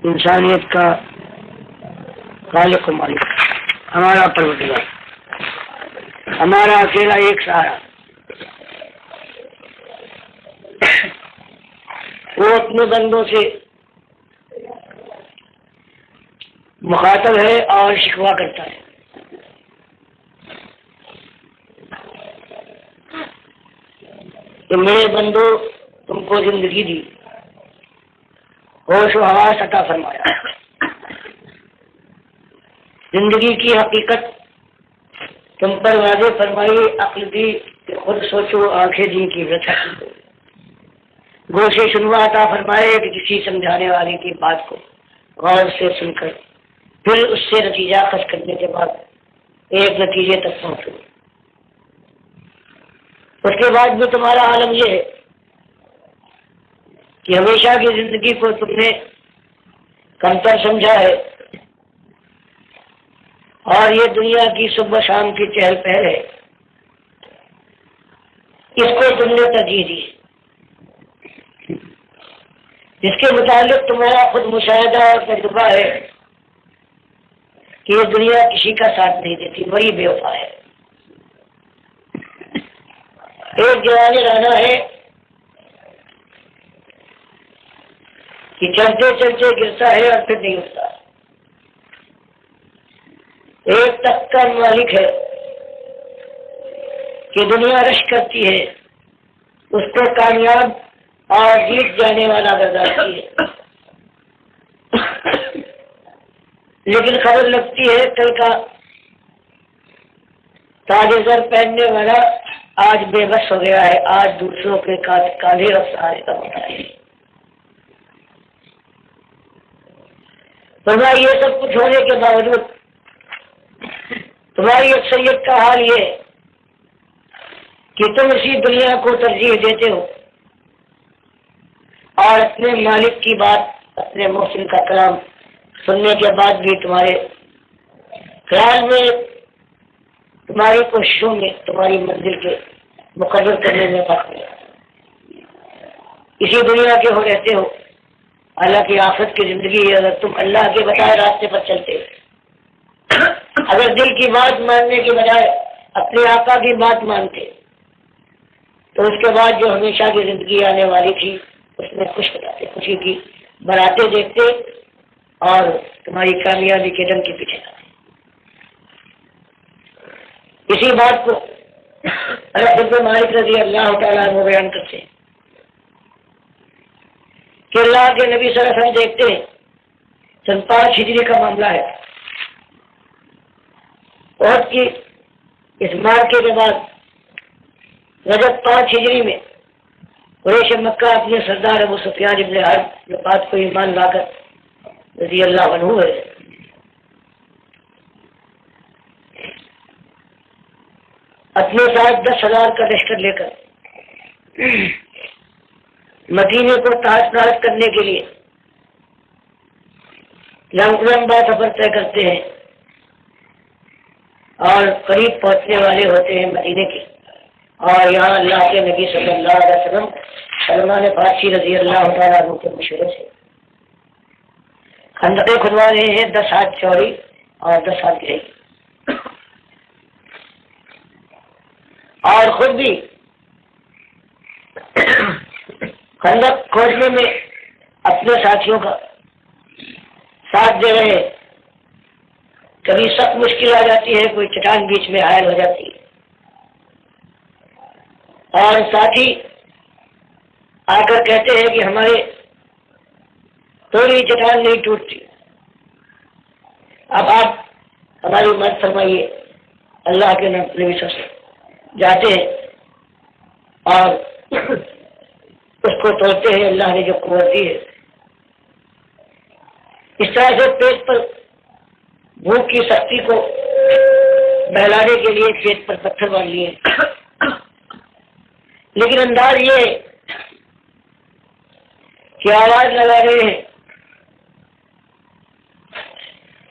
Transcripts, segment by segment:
انسانیت کا خالق و مالک، ہمارا پروردگار، ہمارا اکیلا ایک سہارا۔ وہ اپنے بندوں سے مخاطب ہے اور شکوہ کرتا ہے۔ کہ میرے بندو، تم کو زندگی دی، ہوش و حواس عطا فرمایا، زندگی کی حقیقت تم پر واضح فرمائی، عقل دی کہ خود سوچو، آنکھیں دی کی وجہ گوشے سنوا عطا فرمائے کہ کسی سمجھانے والے کی بات کو غور سے سن کر پھر اس سے نتیجہ اخذ کرنے کے بعد ایک نتیجے تک پہنچو۔ اس کے بعد بھی تمہارا عالم یہ ہے کہ ہمیشہ کی زندگی کو تم نے کمتر سمجھا ہے، اور یہ دنیا کی صبح شام کی چہل پہل ہے، اس کو تم نے ترجیح دی، جس کے متعلق تمہارا خود مشاہدہ اور تجربہ ہے کہ یہ دنیا کسی کا ساتھ نہیں دیتی، بڑی بے وفا ہے۔ ایک جوان رانا ہے کہ چلتے چلتے گرتا ہے اور پھر نہیں اٹھتا۔ ایک تخت کا مالک ہے کہ دنیا رش کرتی ہے، اس کو کامیاب اور جیت جانے والا گرداتی ہے، لیکن خبر لگتی ہے کل کا تاج زر پہننے والا آج بے بس ہو گیا ہے، آج دوسروں کے کاندھے اور سہارے کا ہوتا ہے۔ فرمایا یہ سب کچھ ہونے کے باوجود تمہاری اکثریت کا حال یہ ہے کہ تم اسی دنیا کو ترجیح دیتے ہو اور اپنے مالک کی بات، اپنے محسن کا کلام سننے کے بعد بھی تمہارے خیال میں، تمہاری کوششوں میں، تمہاری منزل کے مقرر کرنے میں فرق ہے۔ اسی دنیا کے ہو رہتے ہو، اللہ کی آفت کی زندگی ہے۔ اگر تم اللہ کے بتائے راستے پر چلتے، اگر دل کی بات ماننے کے بجائے اپنے آقا کی بات مانتے، تو اس کے بعد جو ہمیشہ کی زندگی آنے والی تھی اس میں خوشی کی براتے دیکھتے اور تمہاری کامیابی کے دم کے پیچھے جاتے۔ اسی بات کو حضرت مالک رضی اللہ تعالیٰ عنہ بیان کرتے ہیں کہ اللہ کے نبی صلی اللہ علیہ وسلم دیکھتے ہیں، سن 5 ہجری کا معاملہ ہے، عہد کی اس مارکے کے بعد رجب 5 ہجری میں قریش مکہ اپنے سردار ابو سفیان ابن حرب جو بات کو ایمان لا کر رضی اللہ عنہ ہے، اپنے ساتھ 10,000 کا لشکر لے کر مدینے کو تاج ناز کرنے کے لیے لمبا سفر طے کرتے ہیں اور قریب پہنچنے والے ہوتے ہیں مدینے کے، اور یہاں اللہ کے نبی صلی اللہ علیہ وسلم سلمان فارسی رضی اللہ تعالیٰ عنہ کے مشورے سے خندقیں کھدوا رہے ہیں، 10 ہاتھ چوڑی اور 10 ہاتھ گہری، اور خود بھی خندق کھودنے میں اپنے ساتھیوں کا ساتھ دے رہے ہیں۔ کبھی سخت مشکل آ جاتی ہے، کوئی چٹان بیچ میں حائل ہو جاتی ہے، اور ساتھی آ کر کہتے ہیں کہ ہمارے تھوڑی چٹان نہیں ٹوٹتی، اب آپ ہماری مدد فرمائیے۔ اللہ کے نبی سے جاتے ہیں اور اس کو توڑتے ہیں، اللہ نے جو قوت دی ہے۔ اس طرح سے پیٹ پر بھوک کی سختی کو بہلانے کے لیے پیٹ پر پتھر باندھ لیے، لیکن انداز یہ ہے کہ آواز لگا رہے ہیں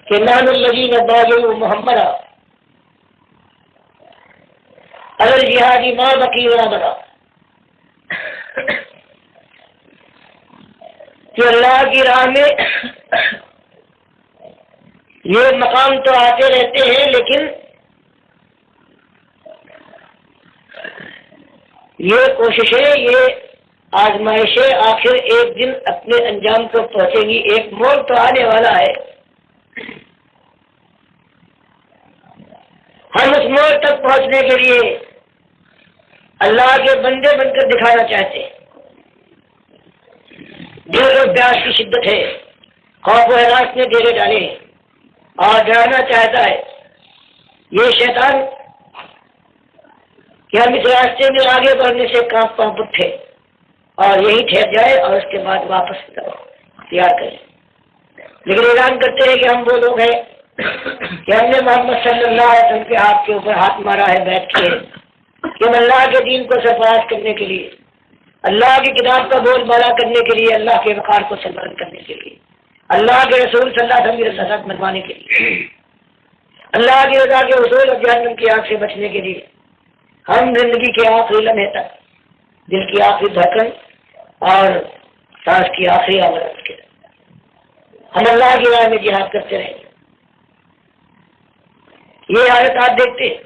کہ نحن الذین باذلوا محمد اگر جہادی ماں بقی ولا بنا، کہ اللہ کی راہ میں یہ مقام تو آتے رہتے ہیں، لیکن یہ کوششیں، یہ آزمائشیں آخر ایک دن اپنے انجام کو پہنچیں گی. ایک موڑ تو آنے والا ہے، ہم اس موڑ تک پہنچنے کے لیے اللہ کے بندے بن کر دکھانا چاہتے ہیں. دل اور پیاس کی شدت ہے، خوف و ہراس نے ڈیرے ڈالے ہیں اور ڈرانا چاہتا ہے یہ شیطان کہ ہم اس راستے میں آگے بڑھنے سے کانپ اٹھے اور یہی ٹھہر جائے اور اس کے بعد واپس اختیار کریں. لیکن اعلان کرتے ہیں کہ ہم وہ لوگ ہیں کہ ہم نے محمد صلی اللہ علیہ وسلم کے ہاتھ کے اوپر ہاتھ مارا ہے بیٹھ کے، کہ ہم اللہ کے دین کو سرفراز کرنے کے لیے، اللہ کی کتاب کا بول بالا کرنے کے لیے، اللہ کے وقار کو سربلند کرنے کے لیے، اللہ کے رسول صلی اللہ علیہ وسلم کی رسالت منوانے کے لیے، اللہ کی رضا کے حصول اور جہنم کی آگ سے بچنے کے لیے ہم زندگی کے آخری لمحے تک، دل کی آخری دھڑکن اور سانس کی آخری آواز کے ہم اللہ کی راہ میں جہاد کرتے رہیں گے. یہ حالت آپ دیکھتے ہیں.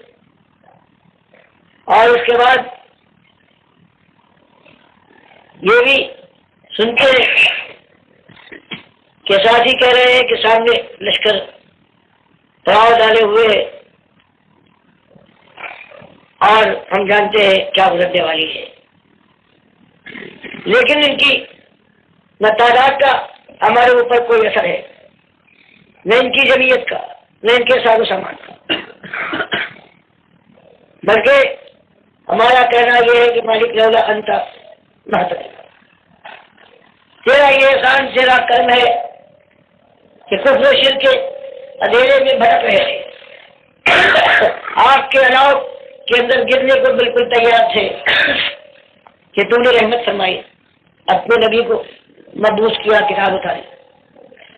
اور اس کے بعد یہ بھی سنتے ہیں کہ ساتھی کہہ رہے ہیں کہ سامنے لشکر پڑاؤ ڈالے ہوئے ہے اور ہم جانتے ہیں کیا گزرنے والی ہے. لیکن ان کی نہ تعداد کا ہمارے اوپر کوئی اثر ہے، نہ ان کی جمعیت کا، نہ ان کے ساز و سامان کا، بلکہ ہمارا کہنا یہ ہے کہ مالک لولا انت محترم، تیرا یہ احسان، تیرا کرم ہے کہ کفر و شرک کے اندھیرے میں بھٹک رہے تھے، آپ کے علاؤ کے اندر گرنے کو بالکل تیار تھے کہ تو نے رحمت فرمائی، اپنے نبی کو مبعوث کیا، کتاب اتاری،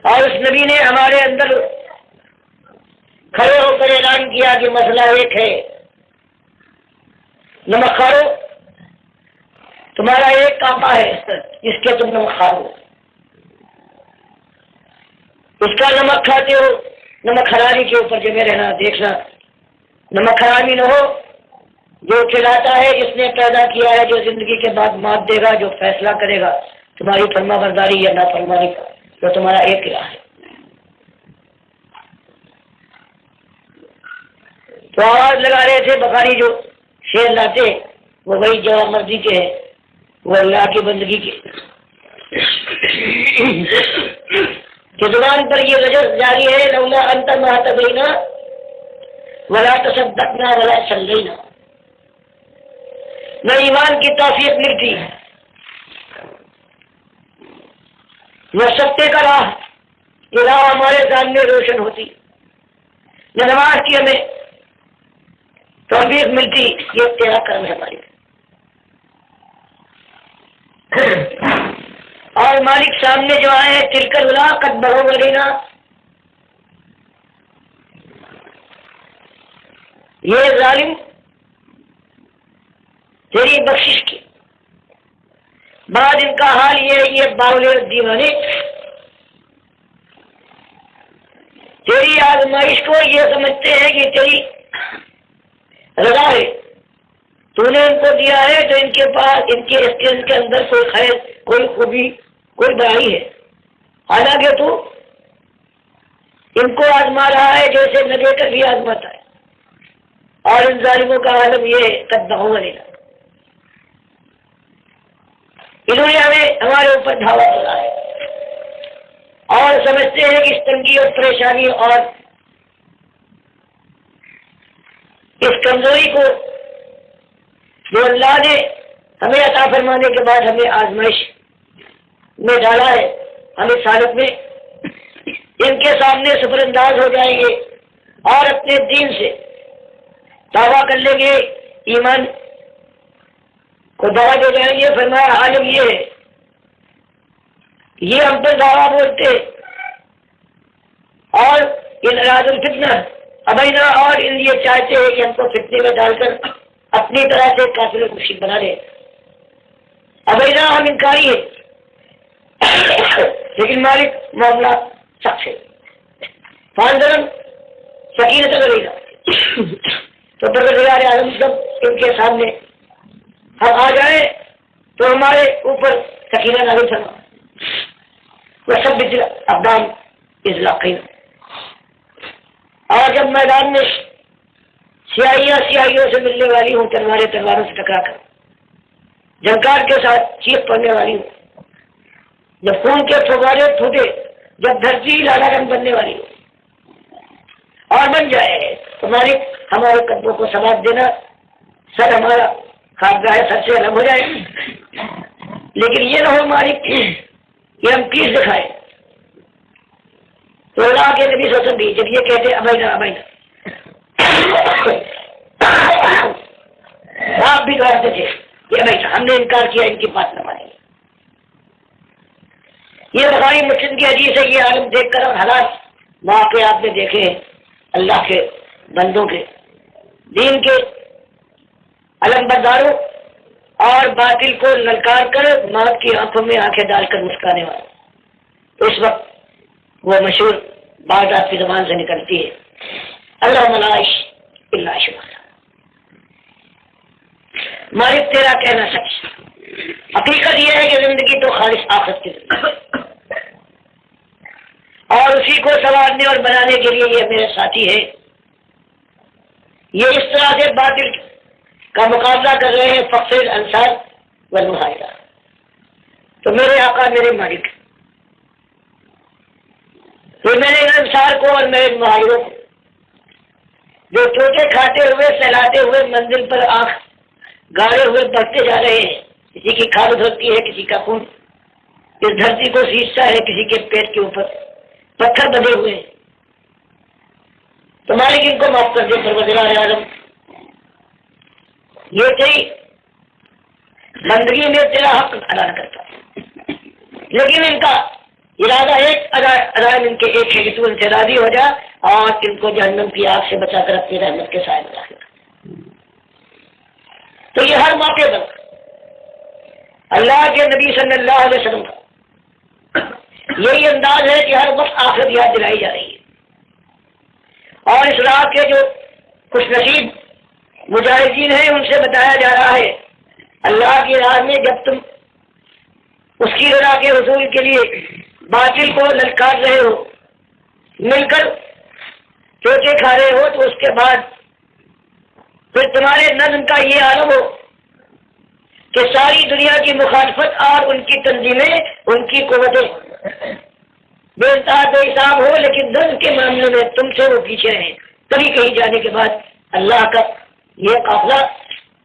اور اس نبی نے ہمارے اندر کھڑے ہو کر اعلان کیا کہ مسئلہ ایک ہے، نمک کھارو، تمہارا ایک کعبہ ہے جس کے تم نمک کھارو، اس کا نمک کھاتے ہو، نمک حرامی کے اوپر جمے رہنا، دیکھنا نمک حرامی نہ ہو. جو کھلاتا ہے، جس نے پیدا کیا ہے، جو زندگی کے بعد مات دے گا، جو فیصلہ کرے گا تمہاری فرما برداری یا نافرمانی کا، تو تمہارا ایک الہ ہے. تو آواز لگا رہے تھے بخاری جو شعر لاتے وہ وہی جواب مرضی کے ہیں، وہ اللہ کی بندگی کے کہ زبان پر یہ رجس جاری ہے، لولا انت ما تبینا ولا تصدقنا ولا صلینا. نہ ایمان کی توفیق ملتی، نہ ستے کا راہ ہمارے سامنے روشن ہوتی، نہ نماز کی ہمیں توفیق ملتی. یہ تیرا کرم ہے مالک. اور مالک سامنے جو آئے تلکر ولا قد بہو ولینا، یہ ظالم تیری بخشش کی بعد ان کا حال یہ ہے، یہ باولے دیوانے تیری آزمائش کو یہ سمجھتے ہیں کہ تیری رضا ہے، تو نے ان کو دیا ہے تو ان کے پاس، ان کے اسکلز کے اندر کوئی خیر، کوئی خوبی، کوئی بڑائی ہے، حالانکہ تو ان کو آزما رہا ہے جیسے نہ دے کر بھی آزماتا ہے. اور ان ظالموں کا عالم یہ ہے قد بہو ولینا، انہوں نے ہمیں ہمارے اوپر دھاوا ڈالا ہے اور سمجھتے ہیں کہ اس تنگی اور پریشانی اور اس کمزوری کو جو اللہ نے ہمیں عطا فرمانے کے بعد ہمیں آزمائش میں ڈالا ہے، ہم اس حالت میں ان کے سامنے سفر انداز ہو جائیں گے اور اپنے دین سے دعویٰ کر لیں گے، ایمان کو دعویٰ دے جائیں گے. فرمایا عالم یہ ہے، یہ ہم پر دعویٰ بولتے اور ان اراد الفتنہ ابینا، اور ان یہ چاہتے ہیں کہ ہم کو فتنے میں ڈال کر اپنی طرح سے کافر و مشرک بنا لیں. ابینا، ہم انکاری ہیں. لیکن مالک معاملہ سب سے فانزلن سکینت علینا، تو پروردگار عالم جب ان کے سامنے ہم آ جائیں تو ہمارے اوپر سکینہ نازل فرما، وثبت الاقدام اذ لاقینا، اور جب میدان میں سیاہیوں سے ملنے والی ہوں، تلواروں سے ٹکرا کر جھنکار کے ساتھ چیخ پڑنے والی ہوں، جب خون کے فوارے پھوٹے، جب دھرتی لالا رنگ بننے والی ہو اور بن جائے تو مالک ہمارے قدموں کو ثبات دینا، سر ہمارا خارگاہ سر سے الگ ہو جائے، لیکن یہ نہ ہو مالک کہ ہم پیس دکھائے۔ تو اللہ کے نبی صلی اللہ علیہ وسلم بھی جب یہ کہتے ابینا آپ بھی کہتے تھے کہ ابینا، ہم نے انکار کیا، ان کی بات نہ مانی۔ یہ بخاری مسلم کی حدیث ہے۔ یہ عالم دیکھ کر اور حالات واقع آپ نے دیکھے ہیں اللہ کے بندوں کے، دین کے علم برداروں اور باطل کو للکار کر موت کی آنکھوں میں آنکھیں ڈال کر مسکرانے والے۔ تو اس وقت وہ مشہور بات آپ کی زبان سے نکلتی ہے، اللہ ملائش اللہ شمال، مالک تیرا کہنا سچ۔ حقیقت یہ ہے کہ زندگی تو خالص آخرت کی زندگی، اور اسی کو سنوارنے اور بنانے کے لیے یہ میرے ساتھی ہے، یہ اس طرح سے باطل کا مقابلہ کر رہے ہیں، فخر انصار والمہاجرہ۔ تو میرے آقا میرے مالک، تو میرے انصار کو اور میرے مہاجروں کو جو چوٹے کھاتے ہوئے سہلاتے ہوئے منزل پر آنکھ گاڑے ہوئے بڑھتے جا رہے ہیں، کسی کی کھال ادھرتی ہے، کسی کا خون اس دھرتی کو سینچتا ہے، کسی کے پیٹ کے اوپر پتھر بندھے ہوئے ہیں، تو مالک ان کو معاف کر دے پروردگار عالم۔ یہ تیری بندگی میں تیرا حق ادا کرتا ہے، لیکن ان کا ارادہ ایک ارادہ ان کے ایک ہے کہ تو ان سے راضی ہو جا اور ان کو جہنم کی آگ سے بچا کر اپنی رحمت کے سائے میں داخل کر۔ تو یہ ہر موقع پر اللہ کے نبی صلی اللہ علیہ وسلم کا یہی انداز ہے کہ ہر وقت آخرت یاد دلائی جا رہی ہے، اور اس راہ کے جو خوش نصیب مجاہدین ہیں ان سے بتایا جا رہا ہے اللہ کی راہ میں جب تم اس کی رضا کے حصول کے لیے باطل کو للکار رہے ہو، مل کر چوٹے کھا رہے ہو، تو اس کے بعد پھر تمہارے نظم کا یہ عالم ہو کہ ساری دنیا کی مخالفت اور ان کی تنظیمیں، ان کی قوتیں بے انتہا بے حساب ہو، لیکن نظم کے معاملے میں تم سے وہ پیچھے رہیں۔ کبھی کہیں جانے کے بعد اللہ کا یہ قافلہ،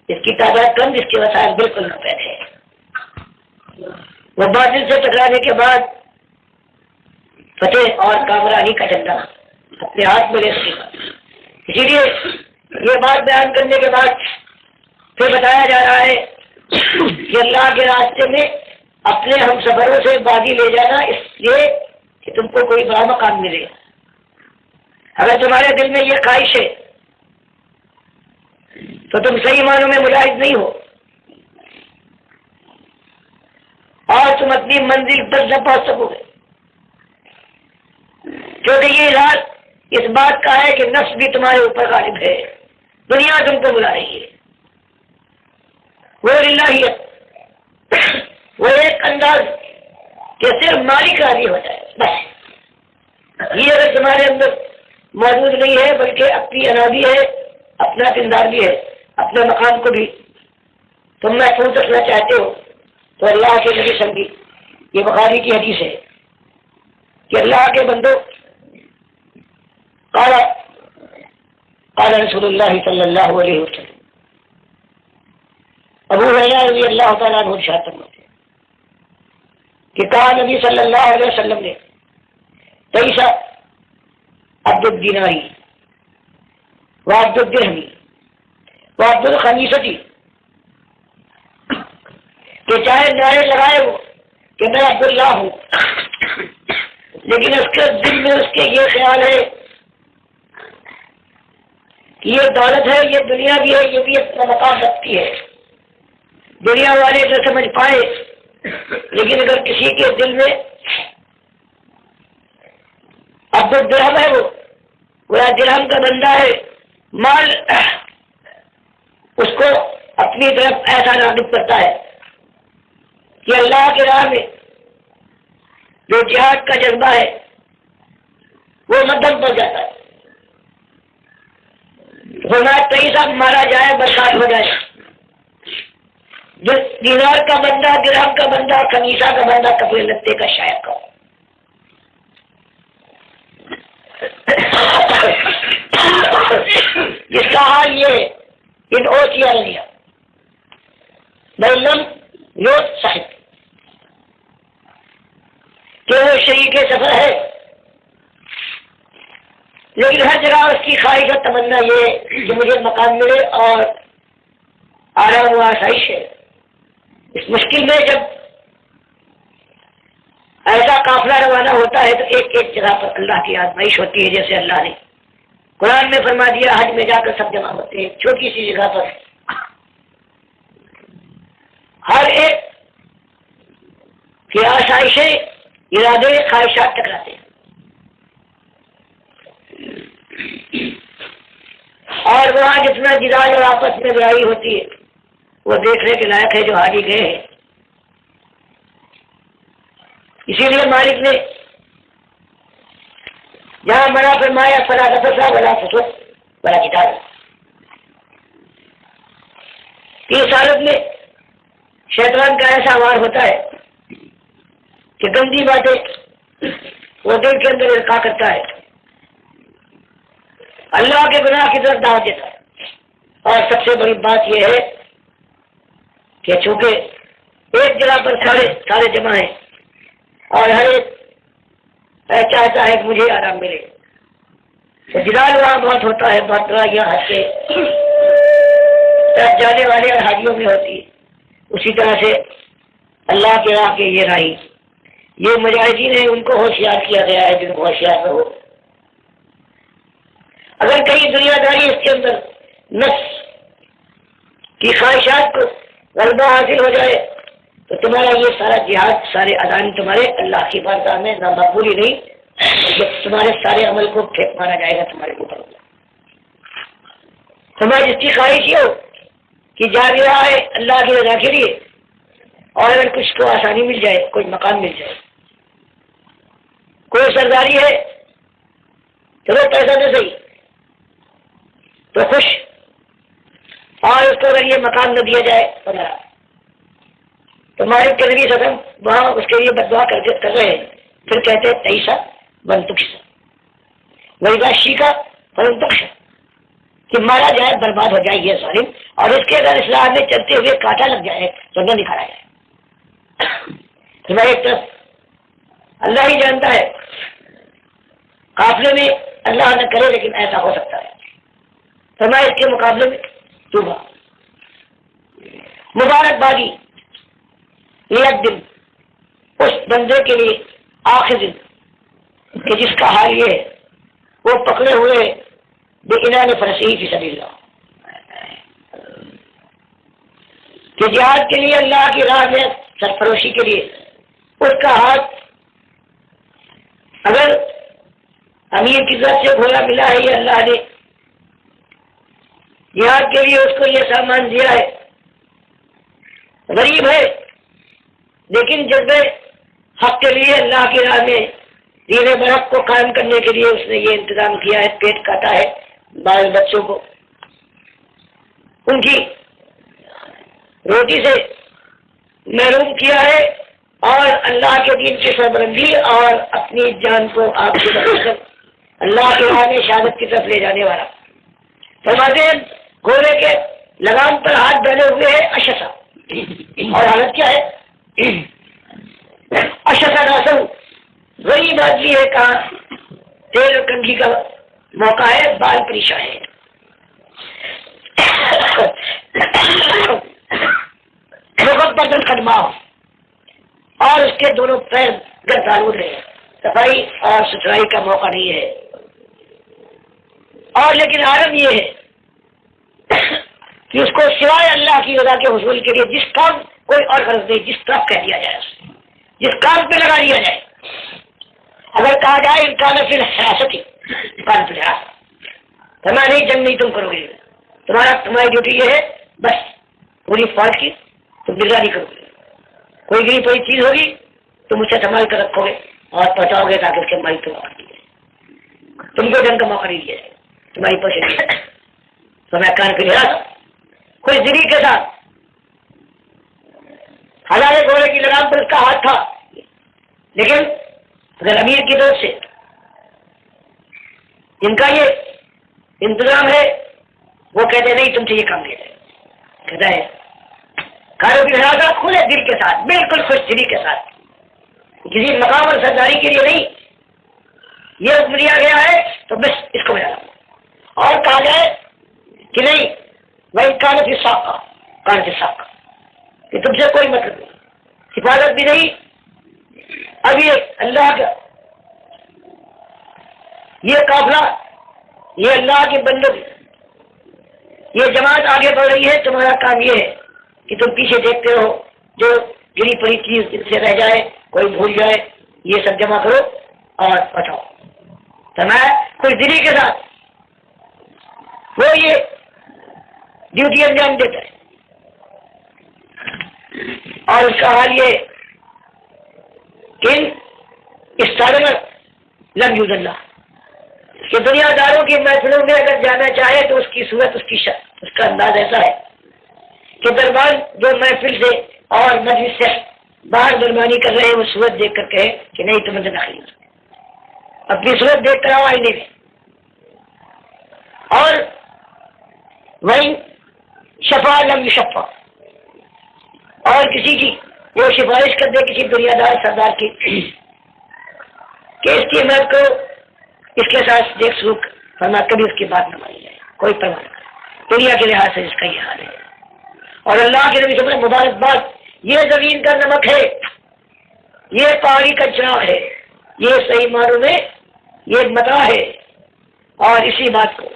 اس کی تعداد کم، اس کے وسائل بالکل نہ پیدا ہے، وہ باطل سے ٹکرانے کے بعد فتح اور کامرانی کا جھنڈا اپنے ہاتھ میں لے سکے۔ اسی لیے یہ بات بیان کرنے کے بعد پھر بتایا جا رہا ہے کہ اللہ کے راستے میں اپنے ہم سفروں سے بازی لے جانا، اس لیے کہ تم کو کوئی بڑا مقام ملے۔ اگر تمہارے دل میں یہ خواہش ہے تو تم صحیح معنوں میں مجاہد نہیں ہو، اور تم اپنی منزل پر نہ پہنچ سکو گے، کیونکہ یہ حال اس بات کا ہے کہ نفس بھی تمہارے اوپر غالب ہے، دنیا تم کو بلا رہی ہے، وہ الہیت، وہ ایک انداز کہ صرف مالک راضی ہو جائے بس، یہ اگر تمہارے اندر موجود نہیں ہے بلکہ اپنی انا بھی ہے، اپنا کردار بھی ہے، اپنے مقام کو بھی تم محفوظ رکھنا چاہتے ہو، تو اللہ کے نبی سنگی، یہ بخاری کی حدیث ہے کہ اللہ کے بندو، قال رسول اللہ صلی اللہ علیہ وسلم، ابو ہریرہ رضی اللہ تعالیٰ عنہ ارشاد فرماتے ہیں کہ کہا نبی صلی اللہ علیہ وسلم نے، تیسا عبد الدیناری وعبد الدرہمی وعبد الخمیستی، کہ چاہے نعرے لگائے ہو کہ میں عبداللہ ہوں، لیکن اس کے دل میں اس کے یہ خیال ہے کہ یہ دولت ہے، یہ دنیا بھی ہے، یہ بھی اپنا مقام رکھتی ہے، دنیا والے جو سمجھ پائے، لیکن اگر کسی کے دل میں خود درہم ہے، وہ درہم کا بندہ ہے، مال اس کو اپنی طرف ایسا راغب کرتا ہے کہ اللہ کی راہ میں جو جہاد کا جذبہ ہے وہ مدھم پڑ جاتا ہے، فرمایا پیسہ مارا جائے برسات ہو جائے، دینار کا بندہ، درہم کا بندہ، کمیسہ کا بندہ، کپڑے لتے کا شاید کا، جس کا حال یہ ہے ان اوتیا رضیا بلم یوت صاحب کہ وہ شریک سفر ہے، لیکن ہر جگہ اس کی خواہش اور تمنا یہ ہے کہ مجھے مقام ملے اور آرام و آسائش ہے۔ اس مشکل میں جب ایسا قافلہ روانہ ہوتا ہے تو ایک ایک جگہ پر اللہ کی آزمائش ہوتی ہے، جیسے اللہ نے قرآن میں فرما دیا حج میں جا کر سب جمع ہوتے ہیں، چھوٹی سی جگہ پر ہر ایک کی آسائشیں، ارادے، خواہشات ٹکراتے ہیں، اور وہاں جتنا جدال اور آپس میں لڑائی ہوتی ہے وہ دیکھنے کے لائق ہے جو حاجی گئے ہیں۔ اسی لیے مالک نے جہاں منع فرمایا فلا تفسا ولا فسوق ولا جدال، اس حالت میں شیطان کا ایسا وار ہوتا ہے کہ گندی باتیں وہ دل کے اندر القاء کرتا ہے، اللہ کے گناہ کی طرف دعوت دیتا ہے، اور سب سے بڑی بات یہ ہے کہ چونکہ ایک جگہ پر سارے جمع ہیں اور ہر ایک چاہتا ہے کہ مجھے آرام ملے، تو جدال وہاں بہت ہوتا ہے، بہت لڑائیاں حج کے طرف جانے والے اور حاجیوں میں ہوتی ہے۔ اسی طرح سے اللہ کے راہ کے یہ راہی، یہ مجاہدین ہیں، ان کو ہوشیار کیا گیا ہے، جن کو ہوشیار رہو۔ اگر کہیں دنیا داری اس کے اندر نفس کی خواہشات کو غلبہ حاصل ہو جائے تو تمہارا یہ سارا جہاد، سارے اذان تمہارے اللہ کی بارگاہ میں نہ مقبولی نہیں، تمہارے سارے عمل کو پھینک مارا جائے گا تمہارے اوپر۔ تمہاری جس کی خواہش یہ ہو کہ جا رہا ہے اللہ کی رضا کے لیے، اور اگر کچھ کو آسانی مل جائے، کوئی مقام مل جائے، کوئی سرداری ہے، چلو پیسہ تو صحیح تو خوش، اور اس کو اگر یہ مقام نہ دیا جائے تو مالک کے نبی صلی اللہ علیہ وسلم وہاں اس کے لیے بددعا کر رہے ہیں، پھر کہتے ہیں تیسا بنتکشا ویگا شیکا بنتکشا، کہ مارا جائے، برباد ہو جائے یہ ظالم، اور اس کے اگر اسلام میں چلتے ہوئے کانٹا لگ جائے تو نہ نکالا جائے۔ تمہاری ایک طرف اللہ ہی جانتا ہے، قافلے میں اللہ نہ کرے لیکن ایسا ہو سکتا ہے، فرمایا اس کے مقابلے میں توبہ مبارکبادی ایک دن اس بندے کے لیے آخر دن کہ جس کا حال یہ ہے وہ پکڑے ہوئے بے انعام فرسی فی سبیل اللہ، کہ جہاد کے لیے اللہ کی راہ میں سرفروشی کے لیے اس کا ہاتھ اگر امیر کی طرف سے کھولا ملا ہے، یہ اللہ نے جہاد کے لیے اس کو یہ سامان دیا ہے، غریب ہے لیکن جذبے حق کے لیے اللہ کی راہ میں دین برحق کو قائم کرنے کے لیے اس نے یہ انتظام کیا ہے، پیٹ کاٹا ہے، بال بچوں کو ان کی روٹی سے محروم کیا ہے، اور اللہ کے دین کی سربلندی اور اپنی جان کو آپ سے بچا کر اللہ کے راہ میں شہادت کی طرف لے جانے والا۔ فرماتے ہیں گھوڑے کے لگام پر ہاتھ ڈالے ہوئے ہے اشسا، اور حالت کیا ہے؟ اشسا ناسو، غریب آدمی ہے، کہاں تیل اور کنگھی کا موقع ہے، بال پریشان ہے، بدن قدمہ، اور اس کے دونوں پیر گردالود ہیں، صفائی اور ستھرائی کا موقع نہیں ہے، اور لیکن عالم یہ ہے کہ اس کو سوائے اللہ کی رضا کے حصول کے لیے جس کام کوئی اور غرض نہیں، جس طرف کہہ دیا جائے، جس کام پہ لگا دیا جائے، اگر کہا جائے امکان فی الحراست امکان فی الحراست، فرمایا نہیں جنگ نہیں تم کرو گے، تمہاری ڈیوٹی یہ ہے بس پوری فوج کی تم نگرانی کرو گے، کوئی گری پڑی چیز ہوگی تم اسے سنبھال کر رکھو گے اور پہنچاؤ گے تاکہ اس کے مالک تم کو جنگ کا موقع نہیں دیا جائے، تمہاری پوچھ تو میں کان فی الحراست، کوئی زری کے ساتھ ہزارے گھوڑے کی لگام پر اس کا ہاتھ تھا، لیکن اگر امیر کی طرف سے جن کا یہ انتظام ہے وہ کہتے نہیں تم سے یہ کام لے جائے، کہتا ہے کارو کی حراست کھلے دل کے ساتھ، بالکل خوش دلی کے ساتھ، کسی مقام اور سرداری کے لیے نہیں، یہ حکم دیا گیا ہے تو بس اس کو بجا لاؤ، اور کہا جائے کہ نہیں وہی کانت صاحب کہ تم سے کوئی مطلب نہیں، حفاظت بھی نہیں، اب یہ اللہ کا یہ قافلہ، یہ اللہ کے بندوں، یہ جماعت آگے بڑھ رہی ہے، تمہارا کام یہ ہے کہ تم پیچھے دیکھتے رہو، جو گری پڑی چیز ان سے رہ جائے، کوئی بھول جائے، یہ سب جمع کرو اور بتاؤ، فرمایا کوئی دلی کے ساتھ وہ یہ ڈیوٹی انجام دیتا ہے، اور اس کا حال یہ کہ اس سال میں لم یوز اللہ کہ دنیا داروں کی محفلوں میں اگر جانا چاہے تو اس کی صورت، اس کا انداز ایسا ہے کہ دربار جو محفل سے اور مجلس سے باہر دربانی کر رہے ہیں وہ صورت دیکھ کر کہے کہ نہیں تم داخل ہو سکتے، اپنی صورت دیکھ کر آؤ آئینے میں، اور وہی شفا لم یشفا، اور کسی کی وہ سفارش کر دے کسی دنیا دار سردار کی کہ اس کی حمایت کرو، اس کے ساتھ دیکھ سلوک فرما، کبھی اس کی بات نہ مانی جائے، کوئی پرواہ نہ کرے، دنیا کے لحاظ سے اس کا یہ حال ہے، اور اللہ کے نبی صلی اللہ علیہ وسلم مبارکباد، یہ زمین کا نمک ہے، یہ پہاڑی کا چراغ ہے، یہ صحیح معنوں میں یہ متا ہے، اور اسی بات کو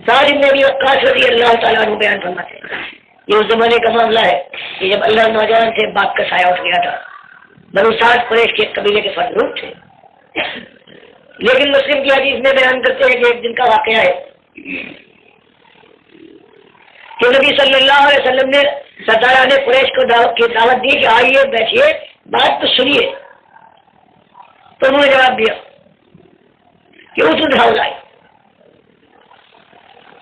سعد بن ابی وقاص رضی اللہ تعالیٰ عنہ بیان فرماتے ہیں، یہ اس زمانے کا معاملہ ہے کہ جب اللہ نوجوان سے باپ کا سایہ اٹھ گیا تھا، بنو سعد قریش کے قبیلے کے فرد تھے، لیکن مسلم کی حدیث میں بیان کرتے ہیں کہ ایک دن کا واقعہ ہے کہ نبی صلی اللہ علیہ وسلم نے سرداران قریش کو دعوت دی کہ آئیے بیٹھیے بات تو سنیے، تو انہوں نے جواب دیا کہ اس اٹھاؤ لائے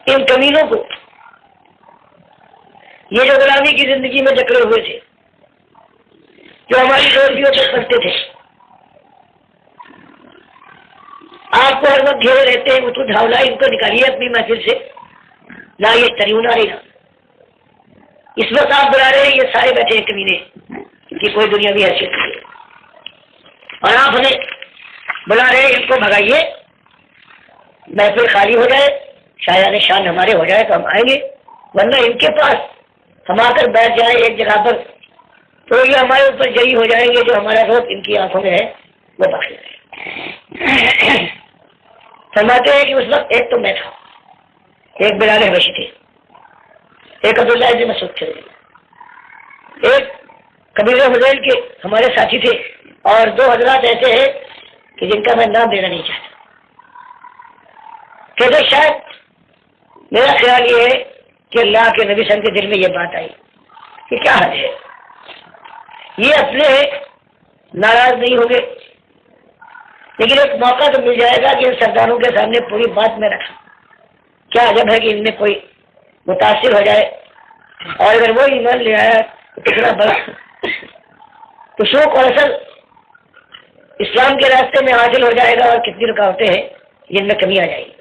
ان کمینوں کو، یہ جو غلامی کی زندگی میں جکڑے ہوئے تھے، جو ہماری روزیوں پہ پڑتے تھے، آپ کو ہر وقت گھیرے رہتے ہیں، اتو دھاولا، ان کو نکالیے اپنی محفل سے، نہ یہ تریون آ رہی نا، اس وقت آپ بلا رہے ہیں یہ سارے بیٹھے ہیں کمینے کی کوئی دنیاوی حیثیت نہیں ہے، اور آپ ہمیں بلا رہے ہیں، ان کو بھگائیے، محفل خالی ہو جائے، شایان شان ہمارے ہو جائے تو ہم آئیں گے، ورنہ ان کے پاس ہم آ کر بیٹھ جائیں ایک جگہ پر تو یہ ہمارے اوپر جری ہو جائیں گے، جو ہمارا روپ ان کی آنکھوں میں ہے وہ بخش جائے۔ فرماتے ہیں کہ اس وقت ایک تو میں تھا، ایک بلال حبشی تھے، ایک عبداللہ بن مسعود تھے، ایک قبیلہ حذیل کے ہمارے ساتھی تھے، اور دو حضرات ایسے ہیں کہ جن کا میں نام دینا نہیں چاہتا، کہتے شاید میرا خیال یہ ہے کہ اللہ کے نبی صلی اللہ علیہ وسلم کے دل میں یہ بات آئی کہ کیا حد ہے، یہ اپنے ناراض نہیں ہوں گے، لیکن ایک موقع تو مل جائے گا کہ ان سرداروں کے سامنے پوری بات میں رکھا، کیا عجب ہے کہ ان میں کوئی متاثر ہو جائے، اور اگر وہ ایمان لے آیا تو کتنا بڑا تو شوق اور اثر اسلام کے راستے میں حاصل ہو جائے گا، اور کتنی رکاوٹیں ہیں جن میں کمی آ جائے گی۔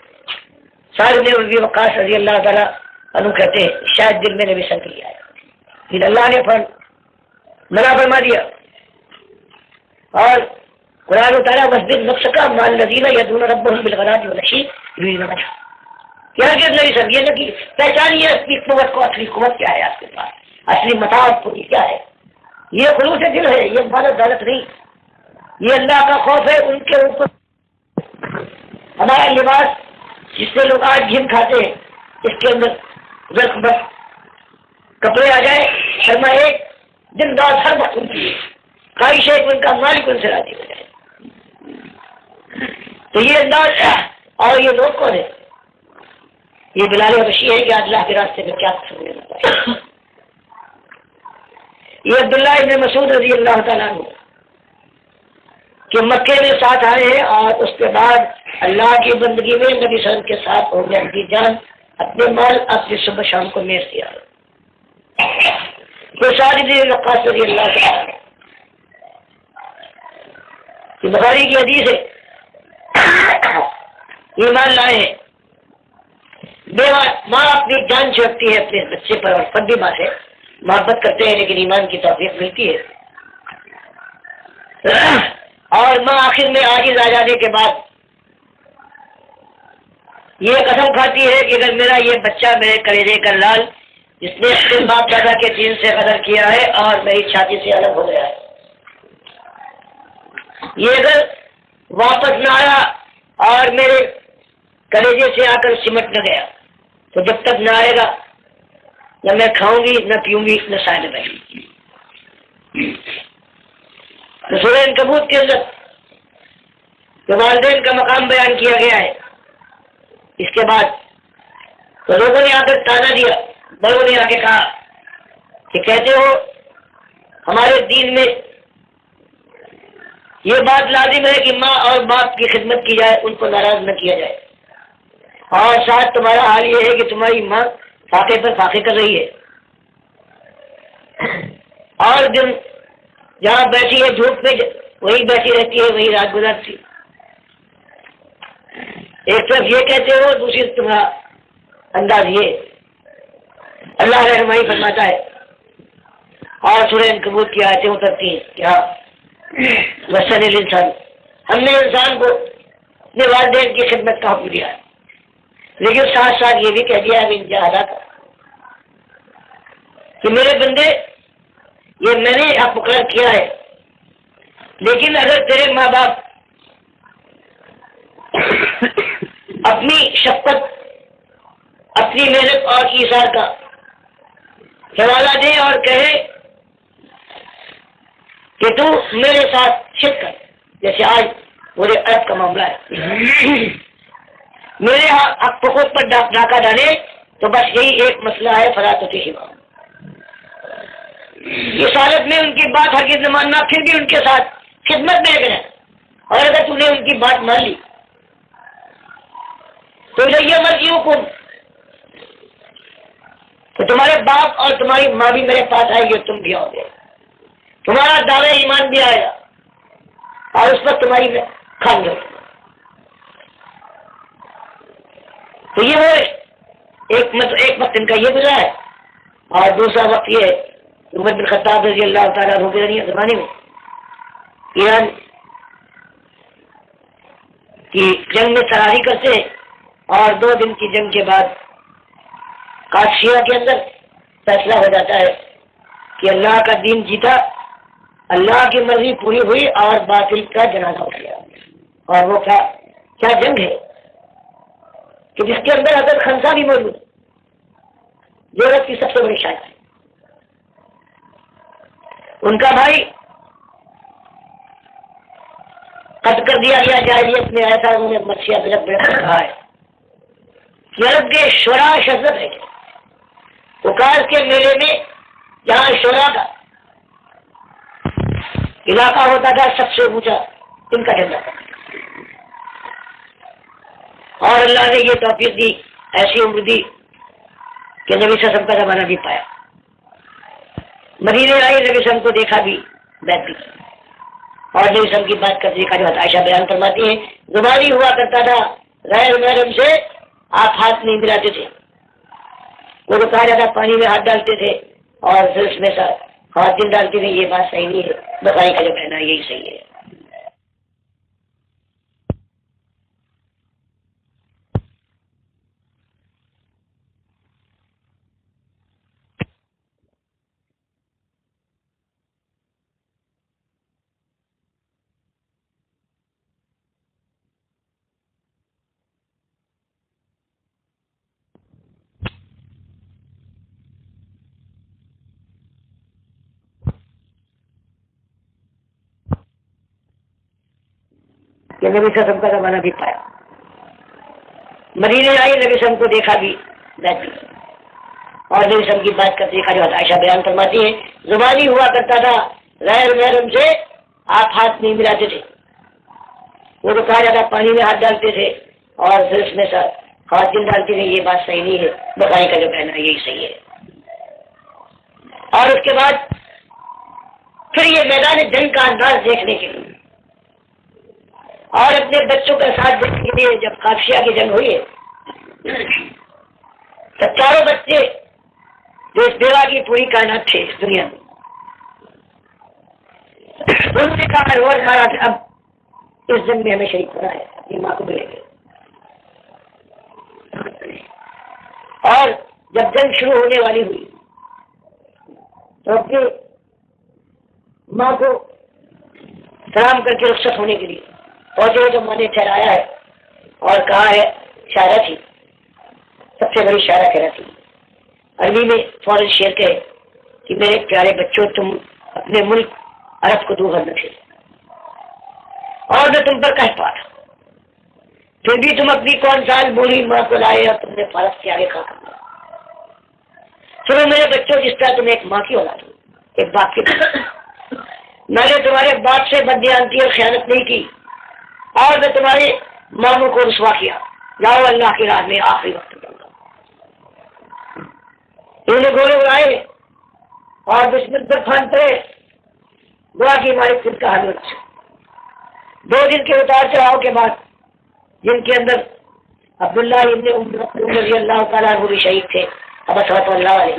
سعد بن ابی وقاص رضی اللہ تعالیٰ عنہ کہتے ہیں شاید دل میں نبی صلی اللہ علیہ وسلم آیا، لیکن اللہ نے منع فرما دیا، اور قرآن و تعالیٰ مسجد نفس کا مان الذین یدعون ربهم بالغداۃ والعشی یریدون وجہہ، کیا کہ نبی صاحب یہ نہ کہ پہچانیے اپنی قوت کو، اصلی قوت کیا ہے آپ کے پاس، اصلی متاعت پوری کیا ہے، یہ خلوص دل ہے، یہ مال دولت نہیں، یہ اللہ کا خوف ہے ان کے اوپر۔ ہمارا لباس جس سے لوگ آج جھم کھاتے ہیں، اس کے اندر زرق بس کپڑے آ جائے، شرما ایک دن رات ہر وقت ان کی خواہش ہے کہ ان کا مالک ان سے راضی ہو جائے، تو یہ انداز، اور یہ لوگ کون ہے؟ یہ بلال حبشی ہے کہ اللہ کے راستے میں کیا سمجھنے لگتا ہے. یہ عبداللہ ابن مسعود رضی اللہ تعالیٰ عنہ کہ مکے میں ساتھ آئے ہیں، اور اس کے بعد اللہ کی بندگی میں نبی صلی اللہ علیہ وسلم کے ساتھ ہو گئے، اپنی جان اپنے مال اپنی صبح شام کو میز کیا. تو ساجد وقاص رضی اللہ تعالیٰ کہ بخاری کی حدیث ہے، ایمان لائے ہیں، ماں اپنی جان چھوڑتی ہے اپنے بچے پر، اور سب بھی ماں سے محبت کرتے ہیں لیکن ایمان کی توفیق ملتی ہے. اور ماں آخر میں عاجز آ جانے کے بعد یہ قسم کھاتی ہے کہ اگر میرا یہ بچہ میرے کلیجے کا لال جس نے اپنے باپ دادا کے دین سے قدر کیا ہے اور میری چھاتی سے الگ ہو گیا ہے، یہ اگر واپس نہ آیا اور میرے کلیجے سے آ کر سمٹ نہ گیا تو جب تک نہ آئے گا نہ میں کھاؤں گی نہ پیوں گی نہ سائے میں. سورہ عنکبوت کے اندر جو والدین کا مقام بیان کیا گیا ہے، اس کے بعد تو لوگوں نے آ کر تانا دیا، بڑوں نے آ کے کہا کہ کہتے ہو ہمارے دین میں یہ بات لازم ہے کہ ماں اور باپ کی خدمت کی جائے، ان کو ناراض نہ کیا جائے، اور ساتھ تمہارا حال یہ ہے کہ تمہاری ماں فاقے پر فاقے کر رہی ہے، اور دن جہاں بیٹھی ہے دھوپ میں وہی بیٹھی رہتی ہے، وہی رات گزارتی. ایک طرف یہ کہتے ہو، دوسری تمہارا انداز یہ. اللہ رحمائی فرماتا ہے اور سورہ عنکبوت کی آیتیں اترتی ہیں کیا وسن الانسان، ہم نے انسان کو اپنے والدین کی خدمت کا حکم دیا ہے، لیکن ساتھ ساتھ یہ بھی کہہ دیا ہے جہادا کا کہ میرے بندے یہ میں نے آپ مقرر کیا ہے، لیکن اگر تیرے ماں باپ اپنی شفقت اپنی محنت اور ایثار کا حوالہ دے اور کہے کہ تو میرے ساتھ شرک کر، جیسے آج پورے عرب کا معاملہ ہے، میرے حق حقوق پر ڈاکہ ڈالے، تو بس یہی ایک مسئلہ ہے فراطتی شما. اس حالت میں ان کی بات ہرگز نہ ماننا، پھر بھی ان کے ساتھ خدمت میں رہنا، اور اگر تم نے ان کی بات مان لی تو یہ مرضی حکم، تو تمہارے باپ اور تمہاری ماں بھی میرے پاس آئے گی، تم بھی آؤ گے، تمہارا دعوی ایمان بھی آئے گا، اور اس پر تمہاری کھان گے. تو یہ وہ ایک وقت ان کا یہ گزرا ہے، اور دوسرا وقت یہ ہے عمر بن خطاب رضی اللہ تعالیٰ عنہ کے زمانے میں ایران کی جنگ میں تیاری کرتے ہیں، اور 2 دن کی جنگ کے بعد قادسیہ کے اندر فیصلہ ہو جاتا ہے کہ اللہ کا دین جیتا، اللہ کی مرضی پوری ہوئی اور باطل کا جنازہ اٹھ گیا. اور وہ کیا جنگ ہے کہ جس کے اندر حضرت خنسا بھی موجود ہے، جو عرب کی سب سے بڑی شاعر ہے. ان کا بھائی قتل کر دیا گیا، جاہلیت میں آیا تھا، انہوں نے مرثیہ بلک کہا ہے کہ عرب کے شعراء شہزت ہے، اکاس کے میلے میں جہاں شعراء کا علاقہ ہوتا تھا سب سے اونچا ان کا جھنڈا تھا. اور اللہ نے یہ توفیق دی، ایسی عمر دی کہ نبی صلی اللہ علیہ وسلم کا زمانہ بھی پایا، مدینے آئی، نبی صلی اللہ علیہ وسلم کو دیکھا بھی، بیعت بھی کی، اور نبی صلی اللہ علیہ وسلم کی بات کرنے کا جو عائشہ بیان فرماتی ہیں زبانی ہوا کرتا تھا، غیر محرم سے آپ ہاتھ نہیں ملاتے تھے، وہ تو کہا جاتا پانی میں ہاتھ ڈالتے تھے اور پھر اس میں خواتین ڈالتی تھیں، یہ بات صحیح نہیں ہے، بخاری کا جو کہنا ہے یہی صحیح ہے. کہ نبی صلی اللہ علیہ وسلم کا زمانہ بھی پایا. مدینے آئی، نبی صلی اللہ علیہ وسلم کو دیکھا بھی بیٹھی اور نبی صلی اللہ علیہ وسلم کی بات کرتے دیکھا. جو عائشہ بیان فرماتی ہیں زبانی ہوا کرتا تھا غیر محرم سے آپ ہاتھ نہیں ملاتے تھے. وہ تو کہا جاتا پانی میں ہاتھ ڈالتے تھے اور پھر اس میں خواتین ڈالتی تھے. یہ بات صحیح نہیں ہے، بخاری کا جو کہنا ہے یہی صحیح ہے. اور اس کے بعد پھر یہ میدان جنگ کا انداز دیکھنے کے لیے اور اپنے بچوں کا ساتھ دینے کے لیے جب قادسیہ کی جنگ ہوئی ہے تو چاروں بچے جو اس بیوا کی پوری کائنات تھے اس دنیا میں، ان نے کہا اور مارا اب اس جنگ میں ہمیں شریک ہونا ہے، اپنی ماں کو ملے گے. اور جب جنگ شروع ہونے والی ہوئی تو اپنی ماں کو سلام کر کے رخصت ہونے کے لیے پہنچے تو ماں نے ٹھہرایا ہے اور کہا ہے شاعرہ تھی، سب سے بڑی شاعرہ کہنا تھی. عربی میں فوراً شعر کہے کہ میرے پیارے بچوں تم اپنے ملک عرب کو دو نہ تھے اور میں تم پر کہہ پا تھا، پھر بھی تم اپنی کون سال بوڑھی ماں کو لائے اور تم نے فارس کے آگے کھا کر دیا. سنو میرے بچوں، جس طرح تم ایک ماں کی اولاد ہو، ایک باپ کی اولاد. میں نے تمہارے باپ سے بددیانتی اور خیانت نہیں کی اور میں تمہارے ماموں کو رسوا کیا. لاؤ اللہ کی راہ میں آخری وقت دوں گا. انہوں نے گھوڑے اڑائے اور دشمن پر پھان پڑے. دعا کی ہماری خود کا حل. 2 دن کے اتار چڑھاؤ کے بعد جن کے اندر عبداللہ ابن عمر رضی اللہ تعالیٰ عنہ بھی شہید تھے، اب صلی اللہ علیہ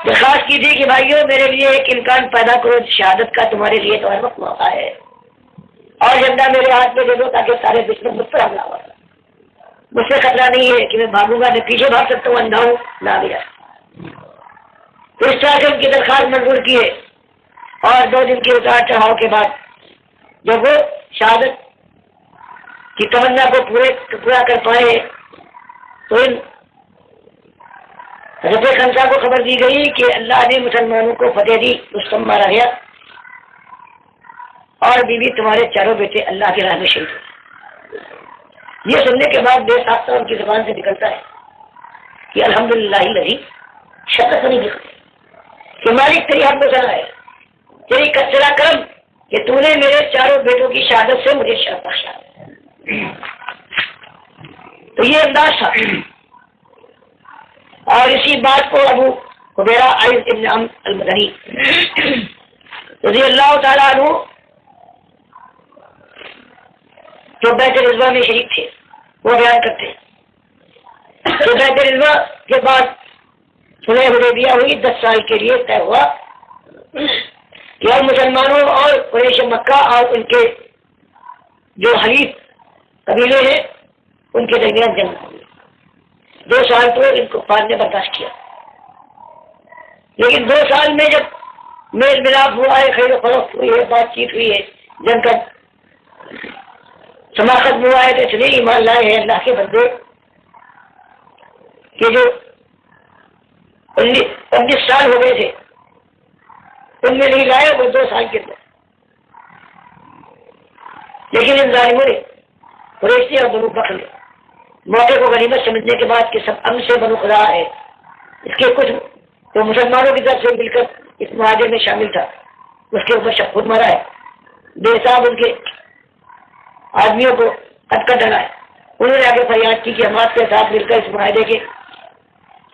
درخواست کی تھی کہ بھائیوں میرے لیے ایک امکان پیدا کرو شہادت کا، تمہارے لیے تو ہر وقت موقع ہے اور جھنڈا میرے ہاتھ میں دے دو تاکہ سارے دشمن مجھ پر حملہ ہو. مجھ سے خطرہ نہیں ہے کہ میں بھاگوں گا، میں پیچھے بھاگ سکتا ہوں، اندھا ہوں نہ بھی. تو اس طرح سے ان کی درخواست منظور کی ہے. اور 2 دن کے اتار چڑھاؤ کے بعد جب وہ شہادت کی تمنا کو پورا کر پائے تو ان حضرت خنسا کو خبر دی گئی کہ اللہ نے مسلمانوں کو فتح دی، رستم مارا گیا اور بیوی تمہارے چاروں بیٹے اللہ کی راہ میں شہید ہوئے. یہ سننے کے بعد بے ساختہ ان کی زبان سے نکلتا ہے کہ الحمدللہ الذی شکر نہیں دکھتے کہ مالک تیری حمد و ثنا ہے، تیری کثرا کرم کہ تو نے میرے چاروں بیٹوں کی شہادت سے مجھے شرف بخشا. تو یہ انداز تھا. اور اسی بات کو ابو حبیرہ عائض ابن عمرو المدنی رضی اللہ تعالیٰ عنہ جو بیت رضوان میں شریک تھے وہ بیان کرتے ہیں کہ بیت رضوان کے بعد صلح حدیبیہ ہوئی، 10 سال کے لیے طے ہوا کہ اب مسلمانوں اور قریش مکہ اور ان کے جو حلیف قبیلے ہیں ان کے درمیان جنگ ہوئی. 2 سال تو ان کفار نے برداشت کیا، لیکن 2 سال میں جب میل ملاپ ہوا ہے، خیر و فروخت ہوئی ہے، بات چیت ہوئی ہے، جنگ کا سما ختم ہوا ہے تو اتنے ایمان لائے ہیں اللہ کے بندے کہ جو 19 سال ہو گئے تھے ان میں نہیں لائے، وہ 2 سال کے اندر. لیکن ان ظالموں نے قریش نے اور بنو بکر نے موقع کو غنیمت سمجھنے کے بعد کہ سب امن سے بنو خدا ہے، اس کے کچھ تو مسلمانوں کی طرف سے مل کر اس معاہدے میں شامل تھا، اس کے اوپر شب خود مارا ہے، بے حساب ان کے آدمیوں کو ہٹکر ڈالا ہے. انہوں نے آگے فریاد کی کہ ہم آپ کے ساتھ مل کر اس معاہدے کے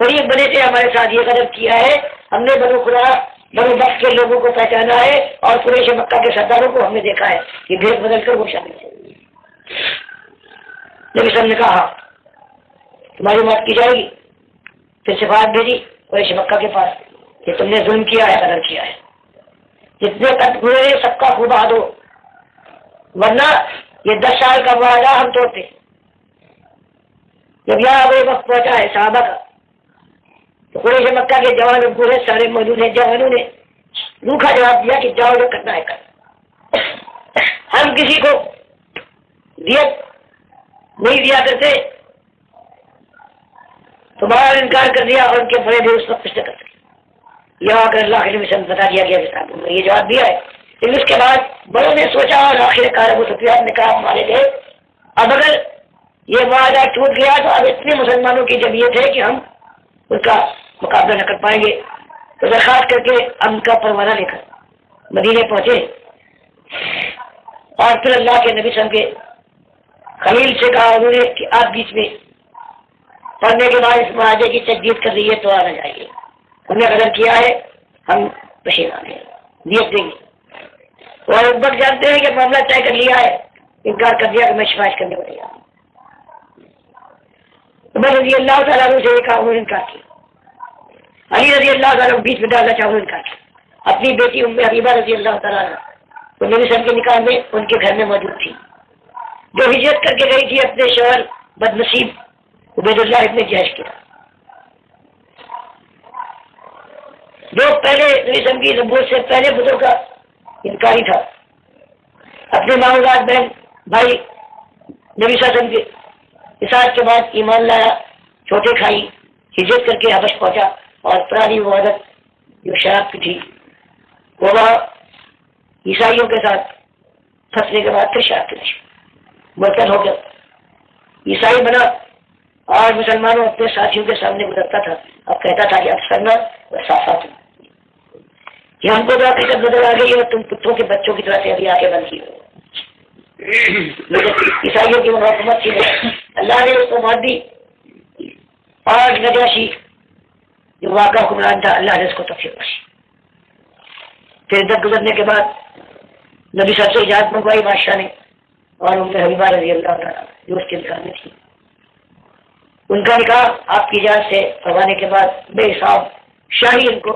فریق بنے تھے، ہمارے ساتھ یہ قدم کیا ہے، ہم نے بنو خدا بنو بکر کے لوگوں کو پہچانا ہے اور قریش مکہ کے سرداروں کو ہم نے دیکھا ہے کہ بھیڑ بدل کر وہ شامل ہے. نبی صاحب نے کہا تمہاری بات کی جائے گی. پھر سفارت بھیجی قریش مکہ کے پاس کہ تم نے ظلم کیا ہے، قدر کیا ہے، جتنے قتل ہوئے ہیں سب کا خوب دو، ورنہ یہ 10 سال کا معاہدہ ہم توڑتے. جب یہاں وہ وقت پہنچا ہے صحابہ کا تو قریش مکہ کے جوان اور بوڑھے سارے موجود ہیں. جوانوں نے روکھا جواب دیا کہ جاؤ جو کرنا ہے کر، ہم کسی کو دیت نہیں دیا کرتے. تمہارا انکار کر دیا اور ان کے بڑے بھی اس وقت کچھ نہ کر سکے. یہاں اگر اللہ کے نبی سے بتا دیا گیا یہ جواب دیا ہے پھر اس کے بعد بڑوں نے سوچا اور آخر کار ابو سفیان نے کہا ہمارے لیے اب اگر یہ معاہدہ ٹوٹ گیا تو اب اتنے مسلمانوں کی جمعیت ہے کہ ہم ان کا مقابلہ نہ کر پائیں گے. تو درخواست کر کے ہم کا پروانہ لے کر مدینے پہنچے اور پھر اللہ کے نبی صلی اللہ علیہ وسلم کے خلیل سے کہا انہوں نے کہ آپ بیچ میں پڑھنے کے بعد اس معاہدے کی تجدید کر رہی ہے تو آ جائیے. ہم نے قدر کیا ہے ہم پشین آنے نیت دیں گے. اور اس وقت جانتے ہیں کہ معاملہ طے کر لیا ہے انکار کر دیا کہ میں سفارش کرنے کو تیار ہوں. عمر رضی اللہ تعالیٰ عنہ سے کہا انہوں نے انکار کیا. علی رضی اللہ تعالیٰ بیچ میں ڈالنا چاہوں انکار کیا. اپنی بیٹی ام حبیبہ رضی اللہ تعالیٰ عنہ تو نبی صلی اللہ علیہ وسلم کے نکاح میں ان کے گھر میں موجود تھی جو ہجرت کر کے گئی تھی اپنے شوہر بدنصیب عبید اللہ ابن جہش کے جو پہلے نبی صلی اللہ علیہ وسلم کی نبوت سے پہلے بزرگ کا انکاری تھا. اپنے معمولات بہن بھائی نبی صلی اللہ علیہ وسلم کے اطاعت کے بعد ایمان لایا چھوٹے کھائی ہجرت کر کے حبش پہنچا اور پرانی وہ عادت جو شراب کی تھی وہ وہاں عیسائیوں کے ساتھ پھنسنے کے بعد پھر شراب کی نشے مرتد ہو گیا عیسائی بنا اور مسلمانوں اپنے ساتھیوں کے سامنے گزرتا تھا. اب کہتا تھا کہ اب کرنا صافات کہ ہم کو تو حقیقت نظر آ گئی اور تم کتوں کے بچوں کی طرح سے ابھی آگے بن گئی ہو. عیسائیوں کی حکومت تھی اللہ نے اس کو مار دی اور نجاشی جو واقعہ حکمران تھا اللہ نے اس کو تفسیر بخشی. پھر عدت گزرنے کے بعد نبی صاحب سے اجازت منگوائی بادشاہ نے اور ان میں حبیبہ رضی اللہ تعالیٰ جو اس کے نکاح میں تھی ان کا نکاح آپ کی اجازت سے کروانے کے بعد بے حساب شاہی ان کو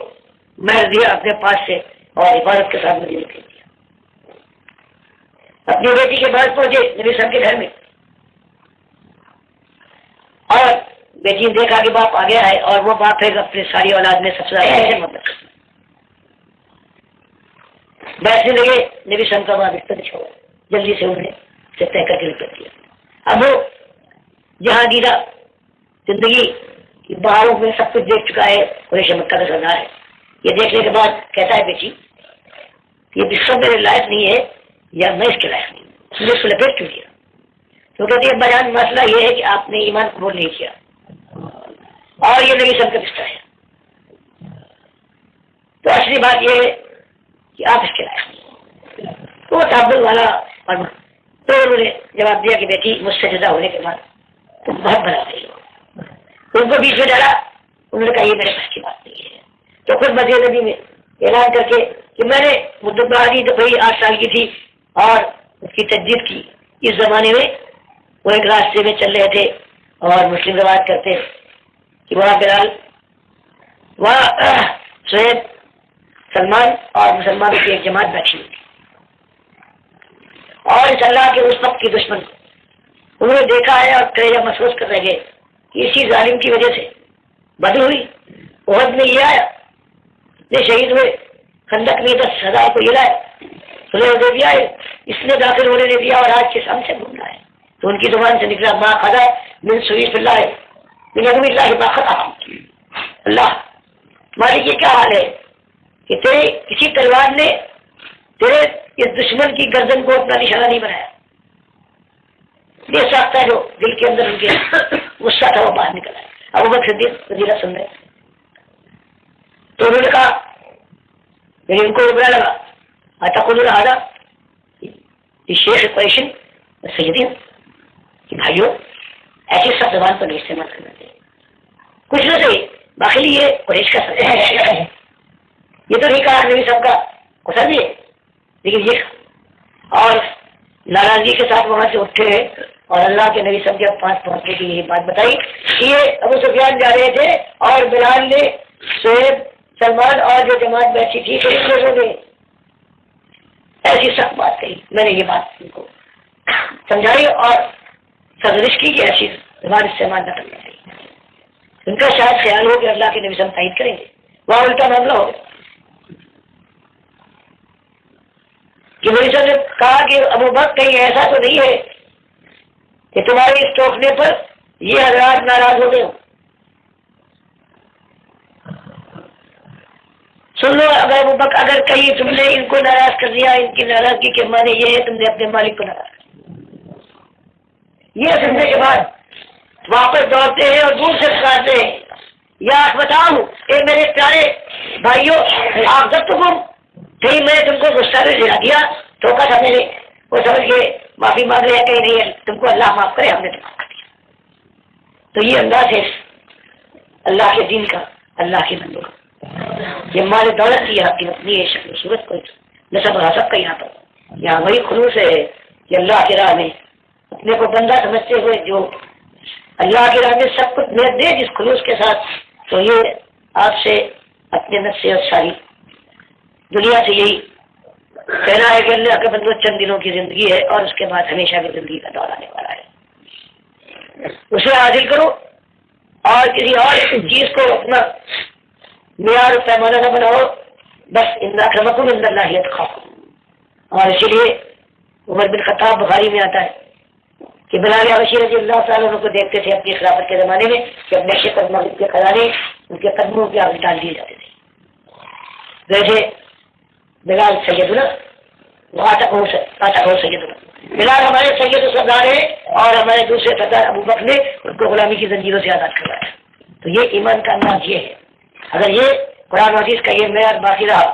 مہر دیا اپنے پاس سے اور عبادت کے ساتھ مدینے بھیج دیا. اپنی بیٹی کے بعد پہنچے نبی صاحب کے گھر میں اور بیٹی نے دیکھا کہ باپ آ گیا ہے اور وہ باپ ہے اپنے ساری اولاد میں سب سے زیادہ محبت بیٹھنے لگے. نبی صاحب کا وہاں بستر چھوڑا جلدی سے انہیں سے طے کر کے لپٹ دیا. اب وہ جہانگیرہ زندگی کی بہاروں میں سب کچھ دیکھ چکا ہے قریش مکہ کا سردار ہے. یہ دیکھنے کے بعد کہتا ہے بیٹی یہ بستر میرے لائق نہیں ہے یا میں اس کے لائق نہیں ہوں اس کو لپیٹ کیوں کیا. تو کہتی ہے بیان مسئلہ یہ ہے کہ آپ نے ایمان قبول نہیں کیا اور یہ نبی صاحب کا بستر ہے تو اصلی بات یہ ہے کہ آپ اس کے لائق نہیں. تو وہ تعبد والا اور تو انہوں نے جواب دیا کہ بیٹی مجھ سے جدا ہونے کے بعد تم بہت بڑا رہی ہو. ان کو بیچ میں ڈالا انہوں نے کہا یہ میرے پاس کی بات نہیں ہے. تو خود مسجد نبی میں اعلان کر کے کہ میں نے مدت بہادی تو بھائی 8 سال کی تھی اور اس کی تجدید کی. اس زمانے میں وہ ایک راستے میں چل رہے تھے اور مسلم روایت کرتے کہ وہاں بلال وہاں سہیب سلمان اور مسلمانوں کی ایک جماعت بیٹھی ہوئی تھی اور اس اللہ کے اس وقت کی دشمن انہوں نے دیکھا ہے اور کلیجہ محسوس کر رہے گئے کہ اسی ظالم کی وجہ سے بدل ہوئی. عہد میں یہ آیا یہ شہید ہوئے خندق میں 10,000 کو یہ لائے صلح حدیبیہ آئے اس نے داخل ہونے نہیں دیا اور آج کے سامنے سے گھومنا ہے. تو ان کی زبان سے نکلا ما خدا من سویف اللہ من عدم اللہ ما خدا. اللہ تمہاری یہ کیا حال ہے کہ تیرے کسی تلوار نے تیرے اس دشمن کی گردن کو اپنا نشانہ نہیں بنایا. یہ ساختہ جو دل کے اندر ان کے غصہ تھا وہ باہر نکلا ہے. اب وہ صدیق رضی اللہ سن رہے تو انہوں نے کہا میرے ان کو برا لگا اتقول هذا شیخ قریشن سیدین کہ بھائیو ایسی سب زبان پر نہیں استعمال کرنا چاہیے. کچھ نہ صحیح باقی یہ قریش کا سب ہے یہ تو نہیں کہا نبی صاحب کا غصہ بھی ہے لیکن یہ اور ناراضگی کے ساتھ وہاں سے اٹھے اور اللہ کے نبی صاحب کے پاس پہنچنے کی یہی بات بتائی کہ یہ ابو سفیان جا رہے تھے اور بلال نے سہیب سلمان اور جو جماعت بیٹھی تھی تو ان لوگوں نے ایسی سخت بات کہی. میں نے یہ بات ان کو سمجھائی اور سرزنش کی کہ ایسی زبان استعمال نہ کرنا چاہیے. ان کا شاید خیال ہو کہ اللہ کے نبی صاحب تائید کریں گے وہاں الٹا معاملہ ہو کہ نبی صاحب نے کہا کہ ابو بکر کہیں ایسا تو نہیں ہے کہ تمہاری اس ٹوکنے پر یہ حضرات ناراض ہو گئے ہو. سن لو، اگر کہیں تم نے ان کو ناراض کر دیا، ان کی ناراضگی کے معنی یہ ہے تم نے اپنے مالک کو ناراض کر دیا۔ یہ سننے کے بعد واپس دوڑتے ہیں اور دور سے پکارتے ہیں، یا بتاؤ اے میرے پیارے بھائیوں، آپ جب تم کہیں میں نے تم کو غصہ میں دلا دیا، دھوکا تھا میرے، وہ سمجھ کے معافی مانگ رہے ہیں، کہیں نہیں ہے تم کو اللہ معاف کرے، ہم نے تم معاف کر دیا۔ تو یہ انداز ہے اللہ کے دین کا، اللہ کے بندوں کا۔ یہ مال دولت کی حقیقت نہیں ہے، شکل صورت کو نسب حسب کا یہاں پر، یہاں وہی خلوص ہے کہ اللہ کی راہ میں اپنے کو بندہ سمجھتے ہوئے جو اللہ کی راہ میں سب کچھ محنت دے جس خلوص کے ساتھ، تو یہ آپ سے اپنے نفس سے اور ساری دنیا سے یہی کہنا ہے کہ اللہ کے بندوں چند دنوں کی زندگی ہے اور اس کے بعد ہمیشہ کی زندگی کا دور آنے والا ہے، اسے حاصل کرو اور کسی اور چیز کو اپنا معیار پیمانہ نہ بناؤ، بس ان اکرمکم عند اللہ اتقاکم۔ اور اسی لیے عمر بن خطاب بخاری میں آتا ہے کہ بلال حبشی رضی اللہ تعالیٰ عنہ کو دیکھتے تھے اپنی خلافت کے زمانے میں کہ اپنے شیخ اور مغرب کے خزانے ان کے قدموں کے آگے ڈال دیے جاتے تھے، جیسے بلال سیدنا آتق ہو سیدنا، بلال ہمارے سید سردار ہیں اور ہمارے دوسرے سردار ابو بکر نے ان کو غلامی کی زنجیروں سے آزاد کروایا۔ تو یہ ایمان کا انداز یہ ہے۔ اگر یہ قرآن حدیث کا یہ معیار باقی رہا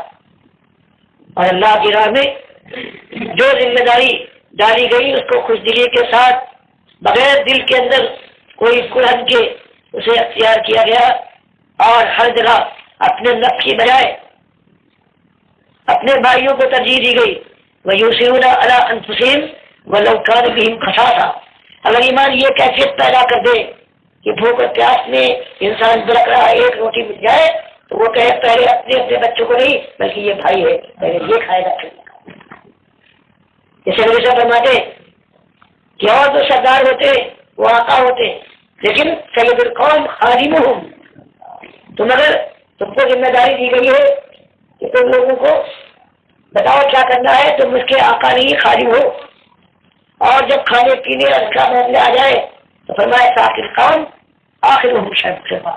اور اللہ کی راہ میں جو ذمہ داری ڈالی گئی اس کو خوش دلی کے ساتھ بغیر دل کے اندر کوئی قرآن کے اسے اختیار کیا گیا اور ہر جگہ اپنے نفس کی بجائے اپنے بھائیوں کو ترجیح دی گئی، وَيُؤْثِرُونَ عَلَىٰ أَنفُسِهِمْ وَلَوْ كَانَ بِهِمْ خَصَاصَةٌ۔ اگر ایمان یہ کیفیت پیدا کر دے کہ بھوک اور پیاس میں انسان بلک رہا ایک روٹی مل جائے تو وہ کہے پہلے اپنے بچوں کو نہیں بلکہ یہ بھائی ہے پہلے یہ کھائے گا، جیسے نبی صاحب فرماتے کہ اور جو سردار ہوتے وہ آقا ہوتے لیکن سید القوم خادمہم، تم کو ذمہ داری دی گئی ہے کہ تم لوگوں کو بتاؤ کیا کرنا ہے، تم اس کے آقا نہیں خادم ہو۔ اور جب کھانے پینے اور کا معاملہ آ جائے تو فرمایا ساقی القوم آخرہم شربا،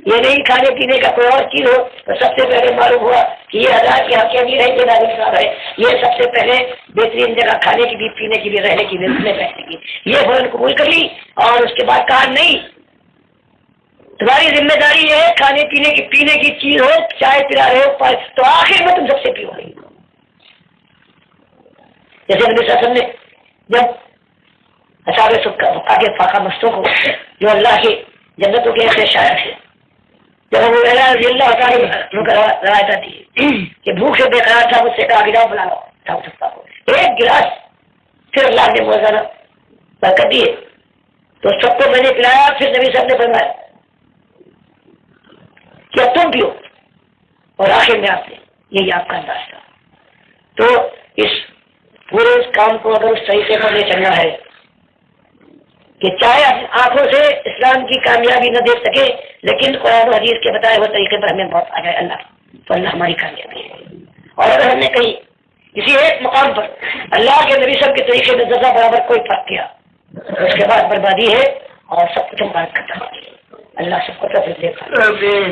یہ نہیں کھانے پینے کا کوئی اور چیز ہو تو سب سے پہلے معلوم ہوا کہ یہ ہزار کے حق امیر ہے، یہ نازل صاحب ہے، یہ سب سے پہلے بہترین جگہ کھانے کی بھی پینے کی بھی رہنے کی بھی بیٹھنے کی، یہ فوراً قبول کر لی اور اس کے بعد کہا نہیں تمہاری ذمہ داری ہے کھانے پینے کی پینے کی چیز ہو، چائے پلا رہے ہو تو آخر میں تم سب سے پیو گئی۔ جیسے نبی صلی اللہ علیہ وسلم نے جب اصحاب صفا کے فاقہ مستوں کو جو اللہ کی جنتوں کے ایسے شاعر تھے، جب وہ رضی اللہ تعالیٰ روایت آتی ہے کہ بھوک سے بے قرار تھا، مجھ سے کہا گلاؤ بلا لو کو ایک گلاس، پھر اللہ نے موزانہ برکت دی تو سب کو میں نے پلایا، پھر نبی صاحب نے فرمایا کہ اب تم پیو، اور آخر میں آپ نے یہی آپ کا انداز تھا۔ تو اس پورے اس کام کو اگر اس طریقے پر لے چلنا ہے کہ چاہے آنکھوں سے اسلام کی کامیابی نہ دیکھ سکے لیکن قرآن و حدیث کے بتائے ہوئے طریقے پر ہمیں بہت آ جائے اللہ تو اللہ ہماری کامیابی ہے۔ اور اگر ہم نے کہیں کسی ایک مقام پر اللہ کے نبی صاحب کے طریقے میں ذرہ برابر کوئی فرق کیا اس کے بعد بربادی ہے اور سب کچھ ہمارا ختم ہے۔ اللہ سب کو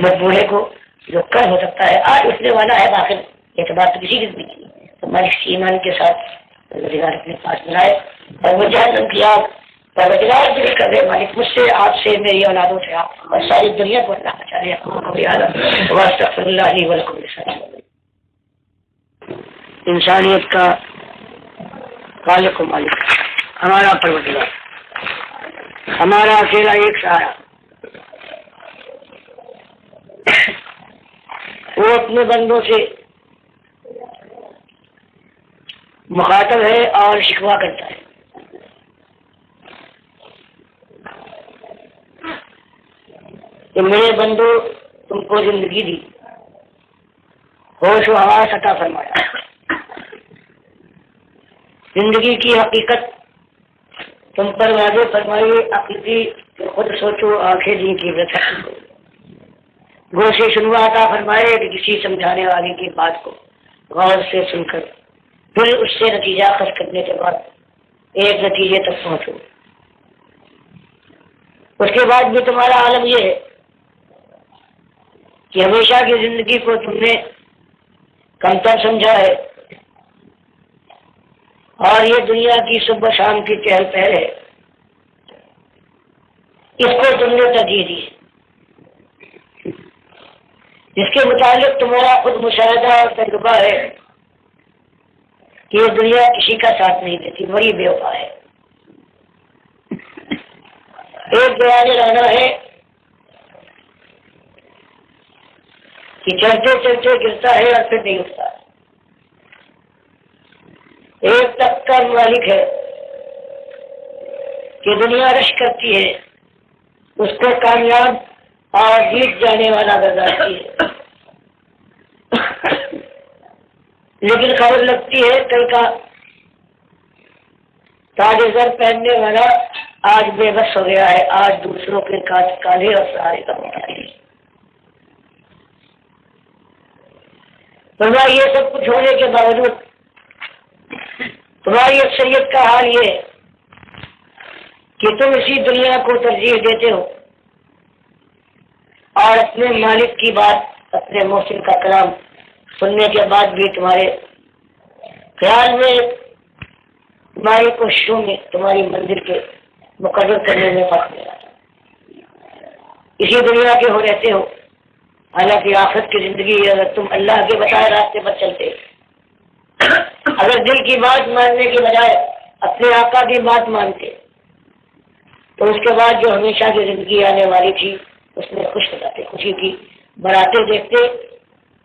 مجبورے کو جو کر ہو سکتا ہے آج اٹھنے والا ہے، باقی اعتبار تو کسی کی نہیں، تو مالک ایمان کے ساتھ روزگار اپنے پاس بلائے اور وہ جہنم کی آگ پروردگار ذکر کر رہے مالک مجھ سے آپ سے میری اولادوں سے آپ اور ساری دنیا کو اللہ بچا رہے واستغفر اللہ لی ولکم انسانیت کا خالق و مالک ہمارا پروردگار، ہمارا اکیلا ایک سہارا، وہ اپنے بندوں سے مخاطب ہے اور شکوہ کرتا ہے۔ کہ میرے بندو تم کو زندگی دی، ہوش و حواس عطا فرمایا، زندگی کی حقیقت تم پر واضح فرمائی، عقیدی خود سوچو آنکھیں دی کی وجہ گوشے شنوا عطا فرمائے کہ کسی سمجھانے والے کی بات کو غور سے سن کر پھر اس سے نتیجہ اخذ کرنے کے بعد ایک نتیجے تک پہنچو۔ اس کے بعد بھی تمہارا عالم یہ ہے کہ ہمیشہ کی زندگی کو تم نے کمتر سمجھا ہے اور یہ دنیا کی صبح شام کی چہل پہل ہے، اس کو تم نے ترجیح دی، جس کے متعلق تمہارا خود مشاہدہ اور تجربہ ہے کہ یہ دنیا کسی کا ساتھ نہیں دیتی، بڑی بے وفا ہے۔ ایک بیان لانا ہے کہ چلتے چلتے گرتا ہے اور پھر نہیں اٹھتا، ایک تک کا مالک ہے کہ دنیا رش کرتی ہے، اس کو کامیاب اور جیت جانے والا گزارتی ہے، لیکن خبر لگتی ہے کل کا تاج زر پہننے والا آج بے بس ہو گیا ہے، آج دوسروں کے کالے اور سہارے کا محتاج ہے۔ فرمایا یہ سب کچھ ہونے کے باوجود تمہاری اکثریت کا حال یہ ہے کہ تم اسی دنیا کو ترجیح دیتے ہو اور اپنے مالک کی بات، اپنے محسن کا کلام سننے کے بعد بھی تمہارے خیال میں، تمہاری کوششوں میں، تمہاری منزل کے مقرر کرنے میں فرق نہیں آتا، اسی دنیا کے ہو رہتے ہو۔ حالانکہ آخرت کی زندگی ہے، اگر تم اللہ کے بتائے راستے پر چلتے، اگر دل کی بات ماننے کے بجائے اپنے آقا کی بات مانتے، تو اس کے بعد جو ہمیشہ کی زندگی آنے والی تھی اس میں خوش ہو جاتے، خوشی کی براتے دیکھتے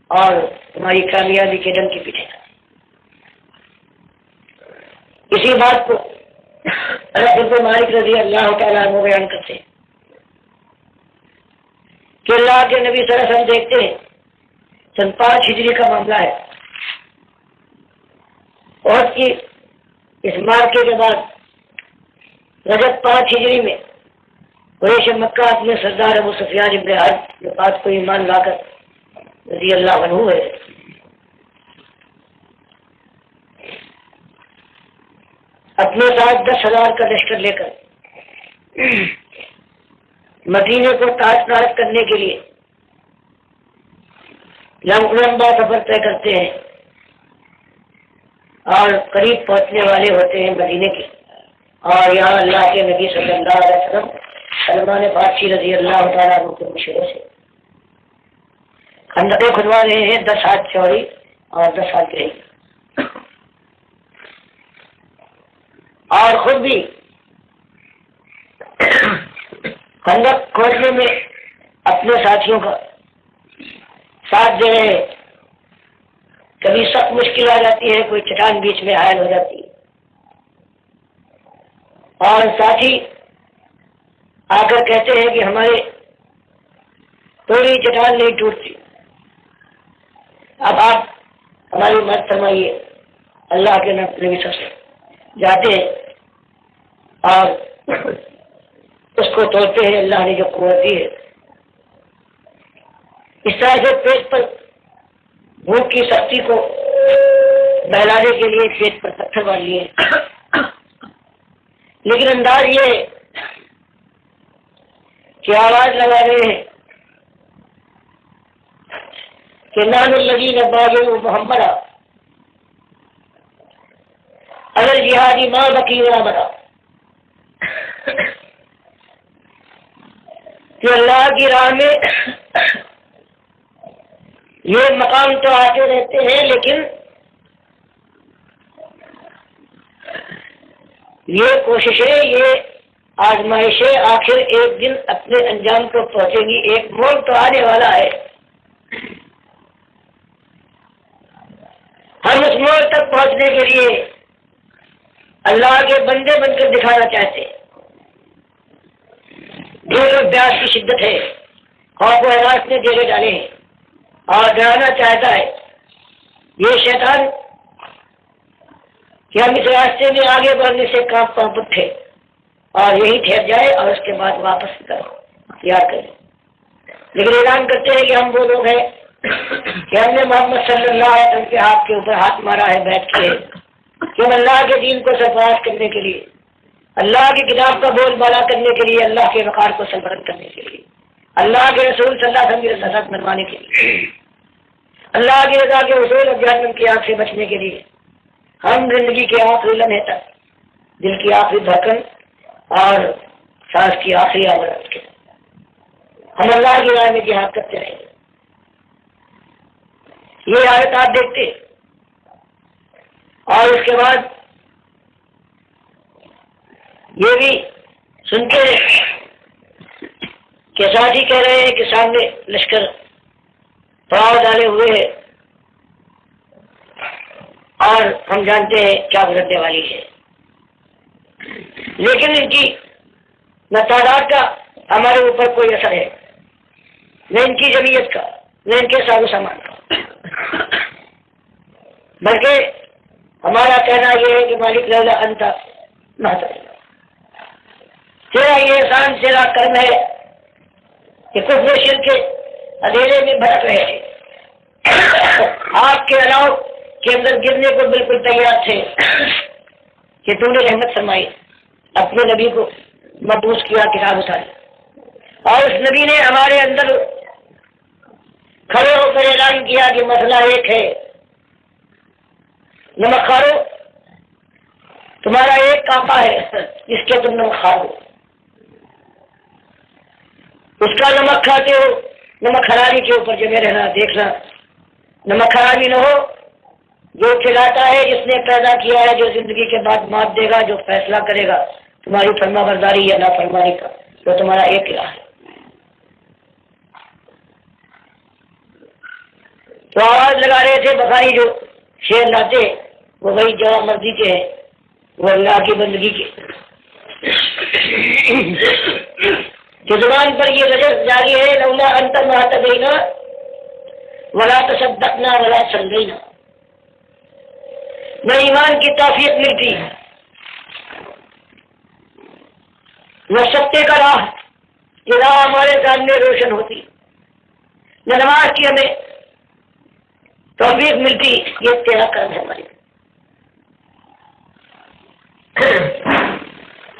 اور تمہاری کامیابی کے دم کے پیچھے جاتے۔ اسی بات کو حضرت مالک رضی اللہ تعالیٰ عنہ بیان کرتے ہیں کہ اللہ کے نبی صلی اللہ علیہ وسلم دیکھتے ہیں، سن 5 ہجری کا معاملہ ہے، اور کی اس مارکے کے بعد رجب 5 ہجری میں قریش مکہ اپنے سردار ابو سفیان بن حرب کے پاس کو ایمان لا کر رضی اللہ عنہ ہے، اپنے ساتھ 10,000 کا لشکر لے کر مدینے کو تاج تاج کرنے کے لیے لمبا سفر طے کرتے ہیں اور قریب پہنچنے والے ہوتے ہیں مدینے کے، اور یہاں اللہ کے نبی صلی اللہ علیہ وسلم سلمان فارسی رضی اللہ تعالیٰ عنہ کے مشورے سے خندقیں کھدوا رہے ہیں، 10 ہاتھ چوڑی اور 10 ہاتھ گہری، اور خود بھی خندق کھودنے میں اپنے ساتھیوں کا ساتھ دے رہے ہیں۔ کبھی سخت مشکل آ جاتی ہے، کوئی چٹان بیچ میں حائل ہو جاتی ہے، اور ساتھی آ کر کہتے ہیں کہ ہمارے تھوڑی چٹان نہیں ٹوٹتی، اب آپ ہماری مدد فرمائیے۔ اللہ کے نبی سے جاتے ہیں اور اس کو توڑتے ہیں، اللہ نے جو قوت دی ہے۔ اس طرح سے پیٹ پر بھوک کی سختی کو بہلانے کے لیے پیٹ پر پتھر باندھ لیے، لیکن انداز یہ ہے کہ آواز لگا رہے ہیں کہ نان الذین باغوا محمد اگر جہادی ماں بکی بنا، کہ اللہ کی راہ میں یہ مقام تو آتے رہتے ہیں، لیکن یہ کوششیں، یہ آزمائشیں آخر ایک دن اپنے انجام کو پہنچیں گی، ایک موڑ تو آنے والا ہے، ہم اس موڑ تک پہنچنے کے لیے اللہ کے بندے بن کر دکھانا چاہتے ہیں۔ دل اور پیاس کی شدت ہے، خوف و ہراس نے ڈیرے ڈالے ہیں اور ڈرانا چاہتا ہے یہ شیطان کہ ہم اس راستے میں آگے بڑھنے سے کام اٹھے اور یہی ٹھہر جائے اور اس کے بعد واپس اختیار کریں، لیکن اعلان کرتے ہیں کہ ہم وہ لوگ ہیں کہ ہم نے محمد صلی اللہ علیہ وسلم کے ہاتھ کے اوپر ہاتھ مارا ہے، بیٹھ کے کہ ہم اللہ کے دین کو سرفراز کرنے کے لیے، اللہ کی کتاب کا بول بالا کرنے کے لیے، اللہ کے وقار کو سربلند کرنے کے لیے اللہ کے رسول صلی اللہ علیہ وسلم کی رضا منوانے کے لیے، اللہ کی رضا کے اصول اور جہنم کی آگ سے بچنے کے لیے ہم زندگی کے آخری لمحے تک دل کی آخری دھڑکن اور سانس کی آخری آواز کے ہم اللہ کی راہ میں جہاد کرتے رہیں گے۔ یہ آیت آپ دیکھتے اور اس کے بعد یہ بھی سنتے کہ ساتھی کہہ رہے ہیں کہ سامنے لشکر پڑاؤ ڈالے ہوئے ہے اور ہم جانتے ہیں کیا گزرنے والی ہے، لیکن ان کی نہ تعداد کا ہمارے اوپر کوئی اثر ہے، نہ ان کی جمعیت کا، نہ ان کے ساز و سامان کا، بلکہ ہمارا کہنا یہ ہے کہ مالک لولا انت محترم، تیرا یہ احسان، تیرا کرم ہے کہ کفر و شرک کے اندھیرے میں بھٹک رہے تھے، آپ کے علاوہ کے اندر گرنے کو بالکل تیار تھے کہ تم نے رحمت فرمائی، اپنے نبی کو مبعوث کیا، کتاب اتاری، اور اس نبی نے ہمارے اندر کھڑے ہو کر اعلان کیا کہ مسئلہ ایک ہے، نمک کھارو، تمہارا ایک آقا ہے جس کے تم نمک کھاؤ، اس کا نمک کھاتے ہو، نمک حرامی کے اوپر جمے رہنا، دیکھنا نمک حرامی نہ ہو، جو کھلاتا ہے جس نے پیدا کیا ہے، جو زندگی کے بعد مات دے گا، جو فیصلہ کرے گا تمہاری فرما برداری یا نافرمانی کا، وہ تمہارا ایک الہ ہے۔ تو آواز لگا رہے تھے بخاری جو شعر لاتے وہ وہی جواب مرضی کے ہیں، وہ اللہ کی بندگی کے، جو زبان پر یہ رجس جاری ہے، لولا انت مہتدینا ولا تصدقنا ولا صلینا، نہ ایمان کی توفیق ملتی، نہ ستے کا راہ، یہ راہ ہمارے سامنے روشن ہوتی، نہ نماز کی ہمیں توفیق ملتی، یہ تیرا کرم ہے ہماری۔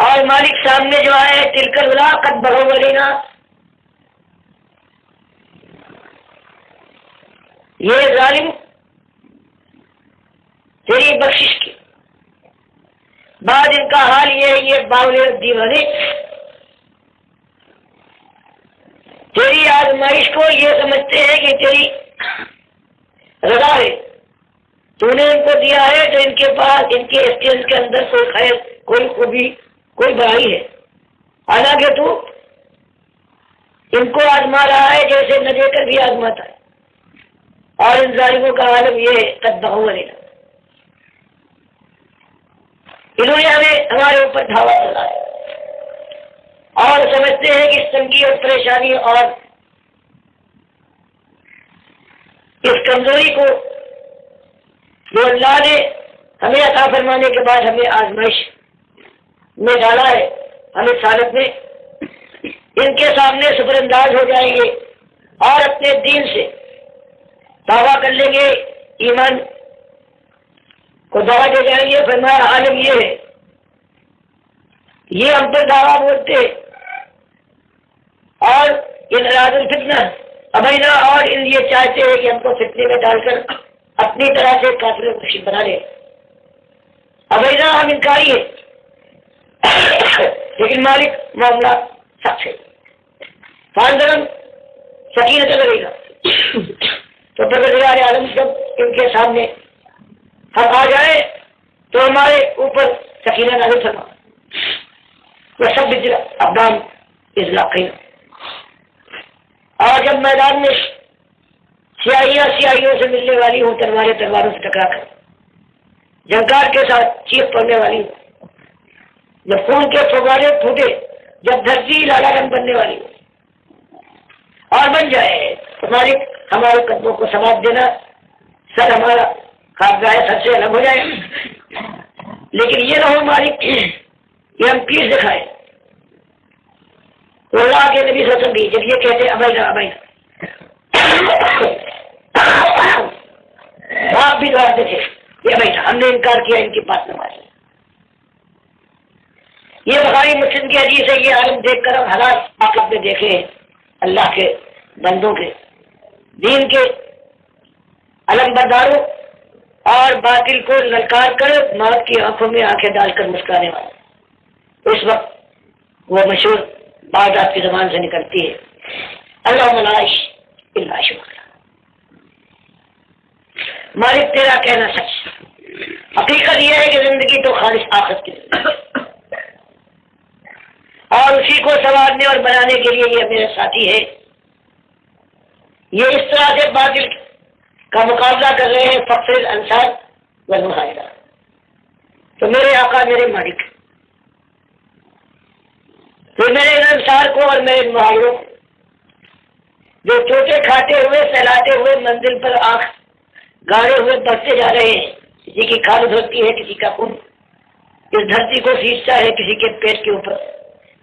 اور مالک سامنے جو ہے تلکل ولا قد بہو ولینا، یہ ظالم تیری بخشش کی بعد ان کا حال یہ ہے، یہ باولی دیوانے تیری آزمائش کو یہ سمجھتے ہیں کہ تیری رضا ہے، تو نے ان کو دیا ہے تو ان کے پاس، ان کے اسٹیج کے اندر کوئی خیر، کوئی خوبی، کوئی بڑائی ہے، حالانکہ تو ان کو آزما رہا ہے جیسے نہ دے کر بھی آزماتا ہے، اور ان ظالموں کا عالم یہ ہے قد بہو علینا، انہوں نے ہمیں ہمارے اوپر دھاوا چلا ہے اور سمجھتے ہیں کہ اس تنگی اور پریشانی اور اس کمزوری کو جو اللہ نے ہمیں عطا فرمانے کے بعد ہمیں آزمائش میں ڈالا ہے، ہمیں سالت میں، ان کے سامنے سپر انداز ہو جائیں گے اور اپنے دین سے دعویٰ کر لیں گے، ایمان کو دعویٰ دے جائیں گے۔ فرمایا عالم یہ ہے، یہ ہم پر دعویٰ بولتے اور ان اراد الفتنہ ابینا، اور ان یہ چاہتے ہیں کہ ہم کو فتنے میں ڈال کر اپنی طرح سے کافر مشرک بنا لے، ابینا ہم انکاری ہے، لیکن مالک معاملہ سچ ہے، فاندرم سکینت لگے گا۔ تو پروردگار عالم جب ان کے سامنے ہم آ جائیں تو ہمارے اوپر سکینہ نازل فرما، وہ سب ابدان اضلاقی، اور جب میدان میں سیاہیوں سے ملنے والی ہوں، تلواروں سے ٹکرا کر جھنکار کے ساتھ چیخ پڑنے والی ہوں، جب خون کے فوارے پھوٹے، جب دھرتی لالا رنگ بننے والی ہو اور بن جائے، تو مالک ہمارے قدموں کو ثبات دینا، سر ہمارا خوابگاہ سر سے الگ ہو جائے، لیکن یہ نہ ہو مالک کہ ہم پیس دکھائے۔ تو اللہ کے نبی صلی اللہ علیہ وسلم بھی جب یہ کہتے ابینا آپ بھی دوڑتے تھے، یہ ابینا، ہم نے انکار کیا، ان کی بات نہ مانی۔ یہ بخاری مسلم کی حدیث ہے، یہ عالم دیکھ کر ہم حالات عاقبت میں دیکھے ہیں اللہ کے بندوں کے، دین کے علم برداروں اور باطل کو للکار کر موت کی آنکھوں میں آنکھیں ڈال کر مسکرانے والے، اس وقت وہ مشہور بات آپ کی زبان سے نکلتی ہے، اللہ ملائش اللہ شکر، مالک تیرا کہنا سچ۔ حقیقت یہ ہے کہ زندگی تو خالص آخرت کی زندگی، اور اسی کو سنوارنے اور بنانے کے لیے یہ میرے ساتھی ہے، یہ اس طرح سے باطل کا مقابلہ کر رہے ہیں، فخر انصار والمہاجرہ، تو میرے آقا میرے مالک، تو میرے انصار کو اور میرے مہاجروں کو جو چوٹے کھاتے ہوئے سہلاتے ہوئے منزل پر آنکھ گاڑے ہوئے بڑھتے جا رہے ہیں، کسی کی کھال ہوتی ہے، کسی کا خون اس دھرتی کو سینچتا ہے، کسی کے پیٹ کے اوپر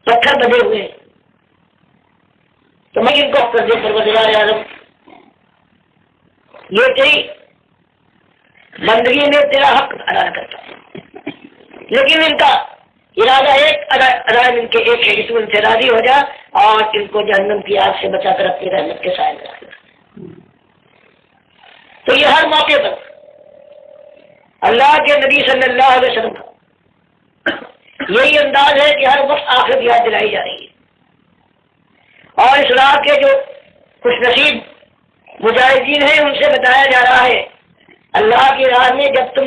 پتھر بندے ہوئے ہیں، تو میں ان کو کر دے پروردگار عالم، یہ تیری بندگی میں تیرا حق ادا کرتا ہے، لیکن ان کا ارادہ ایک ادا ان کے ایک ہے کہ تو ان سے راضی ہو جا اور ان کو جہنم کی آگ سے بچا کر اپنی رحمت کے سائے میں رکھ۔ تو یہ ہر موقع پر اللہ کے نبی صلی اللہ علیہ وسلم کا یہی انداز ہے کہ ہر وقت آخرت یاد دلائی جا رہی ہے، اور اس راہ کے جو خوش نصیب مجاہدین ہیں ان سے بتایا جا رہا ہے اللہ کی راہ میں جب تم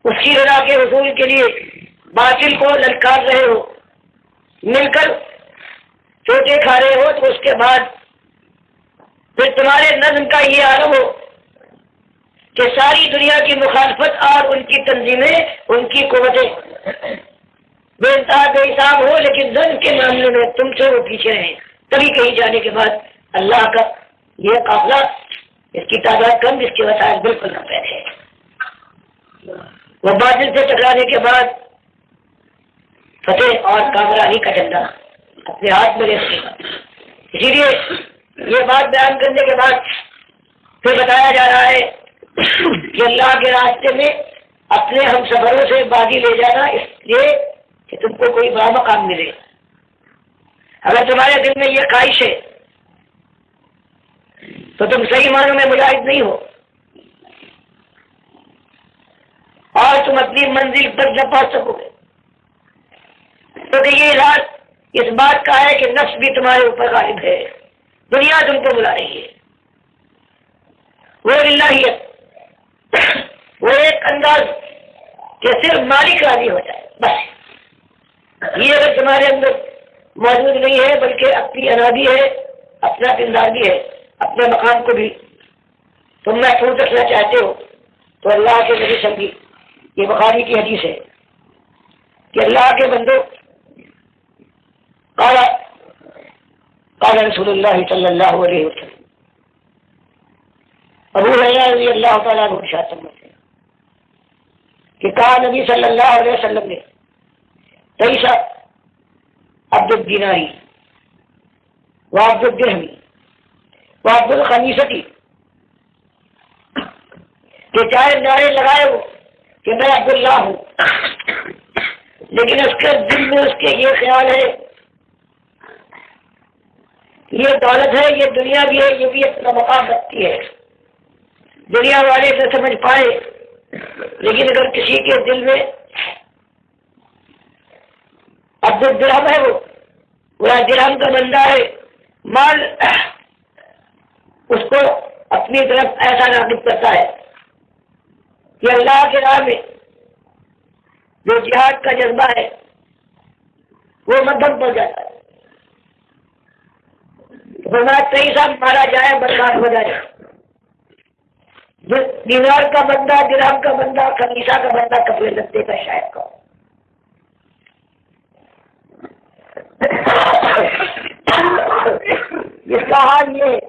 اس کی رضا کے حصول کے لیے باطل کو للکار رہے ہو، مل کر چوٹے کھا رہے ہو، تو اس کے بعد پھر تمہارے نظم کا یہ عالم ہو کہ ساری دنیا کی مخالفت اور ان کی تنظیمیں، ان کی قوتیں بے انتہا بے حساب ہو، لیکن نظم کے معاملے میں تم سے وہ پیچھے رہیں، کبھی کہیں جانے کے بعد اللہ کا یہ قافلہ، اس کی تعداد کم، اس کے وسائل بالکل نہ پہنچے، وہ باطل سے ٹکرانے کے بعد فتح اور کامرانی کا جھنڈا اپنے ہاتھ میں لیتے ہیں۔ اسی لیے یہ بات بیان کرنے کے بعد پھر بتایا جا رہا ہے کہ اللہ کے راستے میں اپنے ہم سفروں سے بازی لے جانا، اس لیے کہ تم کو کوئی بڑا مقام ملے۔ اگر تمہارے دل میں یہ خواہش ہے تو تم صحیح معنوں میں مجاہد نہیں ہو، اور تم اپنی منزل پر نہ پہنچ سکو گے، کیونکہ یہ راز اس بات کا ہے کہ نفس بھی تمہارے اوپر غالب ہے، دنیا تم کو بلا رہی ہے، وہ الہیت، وہ ایک انداز کہ صرف مالک راضی ہو جائے، بس یہ اگر تمہارے اندر موجود نہیں ہے، بلکہ اپنی انا بھی ہے، اپنا کردار بھی ہے، اپنے مقام کو بھی تم محفوظ رکھنا چاہتے ہو، تو اللہ کے نبی سمجھی، یہ بخاری کی حدیث ہے کہ اللہ کے بندوں قال رسول اللہ صلی اللہ علیہ وسلم، ابو ہریرہ رضی اللہ تعالیٰ عنہ ارشاد فرماتے ہیں کہ کہا نبی صلی اللہ علیہ وسلم نے، تیسا عبد الدیناری وعبد الدرہمی وعبد الخمیستی، کہ چاہے نعرے لگائے ہو کہ میں عبداللہ ہوں، لیکن اس کے دل میں اس کے یہ خیال ہے یہ دولت ہے، یہ دنیا بھی ہے، یہ بھی اپنا مقام رکھتی ہے، دنیا والے نہ سمجھ پائے، لیکن اگر کسی کے دل میں عبد الدرہم ہے، وہ درہم کا بندہ ہے، مال اس کو اپنی طرف ایسا راغب کرتا ہے کہ اللہ کے راہ میں جو جہاد کا جذبہ ہے وہ مدھم پڑ جاتا ہے، تیسا مارا جائے برباد ہو جائے، دینار کا بندہ، درہم کا بندہ، خمیسہ کا بندہ، کپڑے لتے کا شاید کا، اس کا حال یہ ہے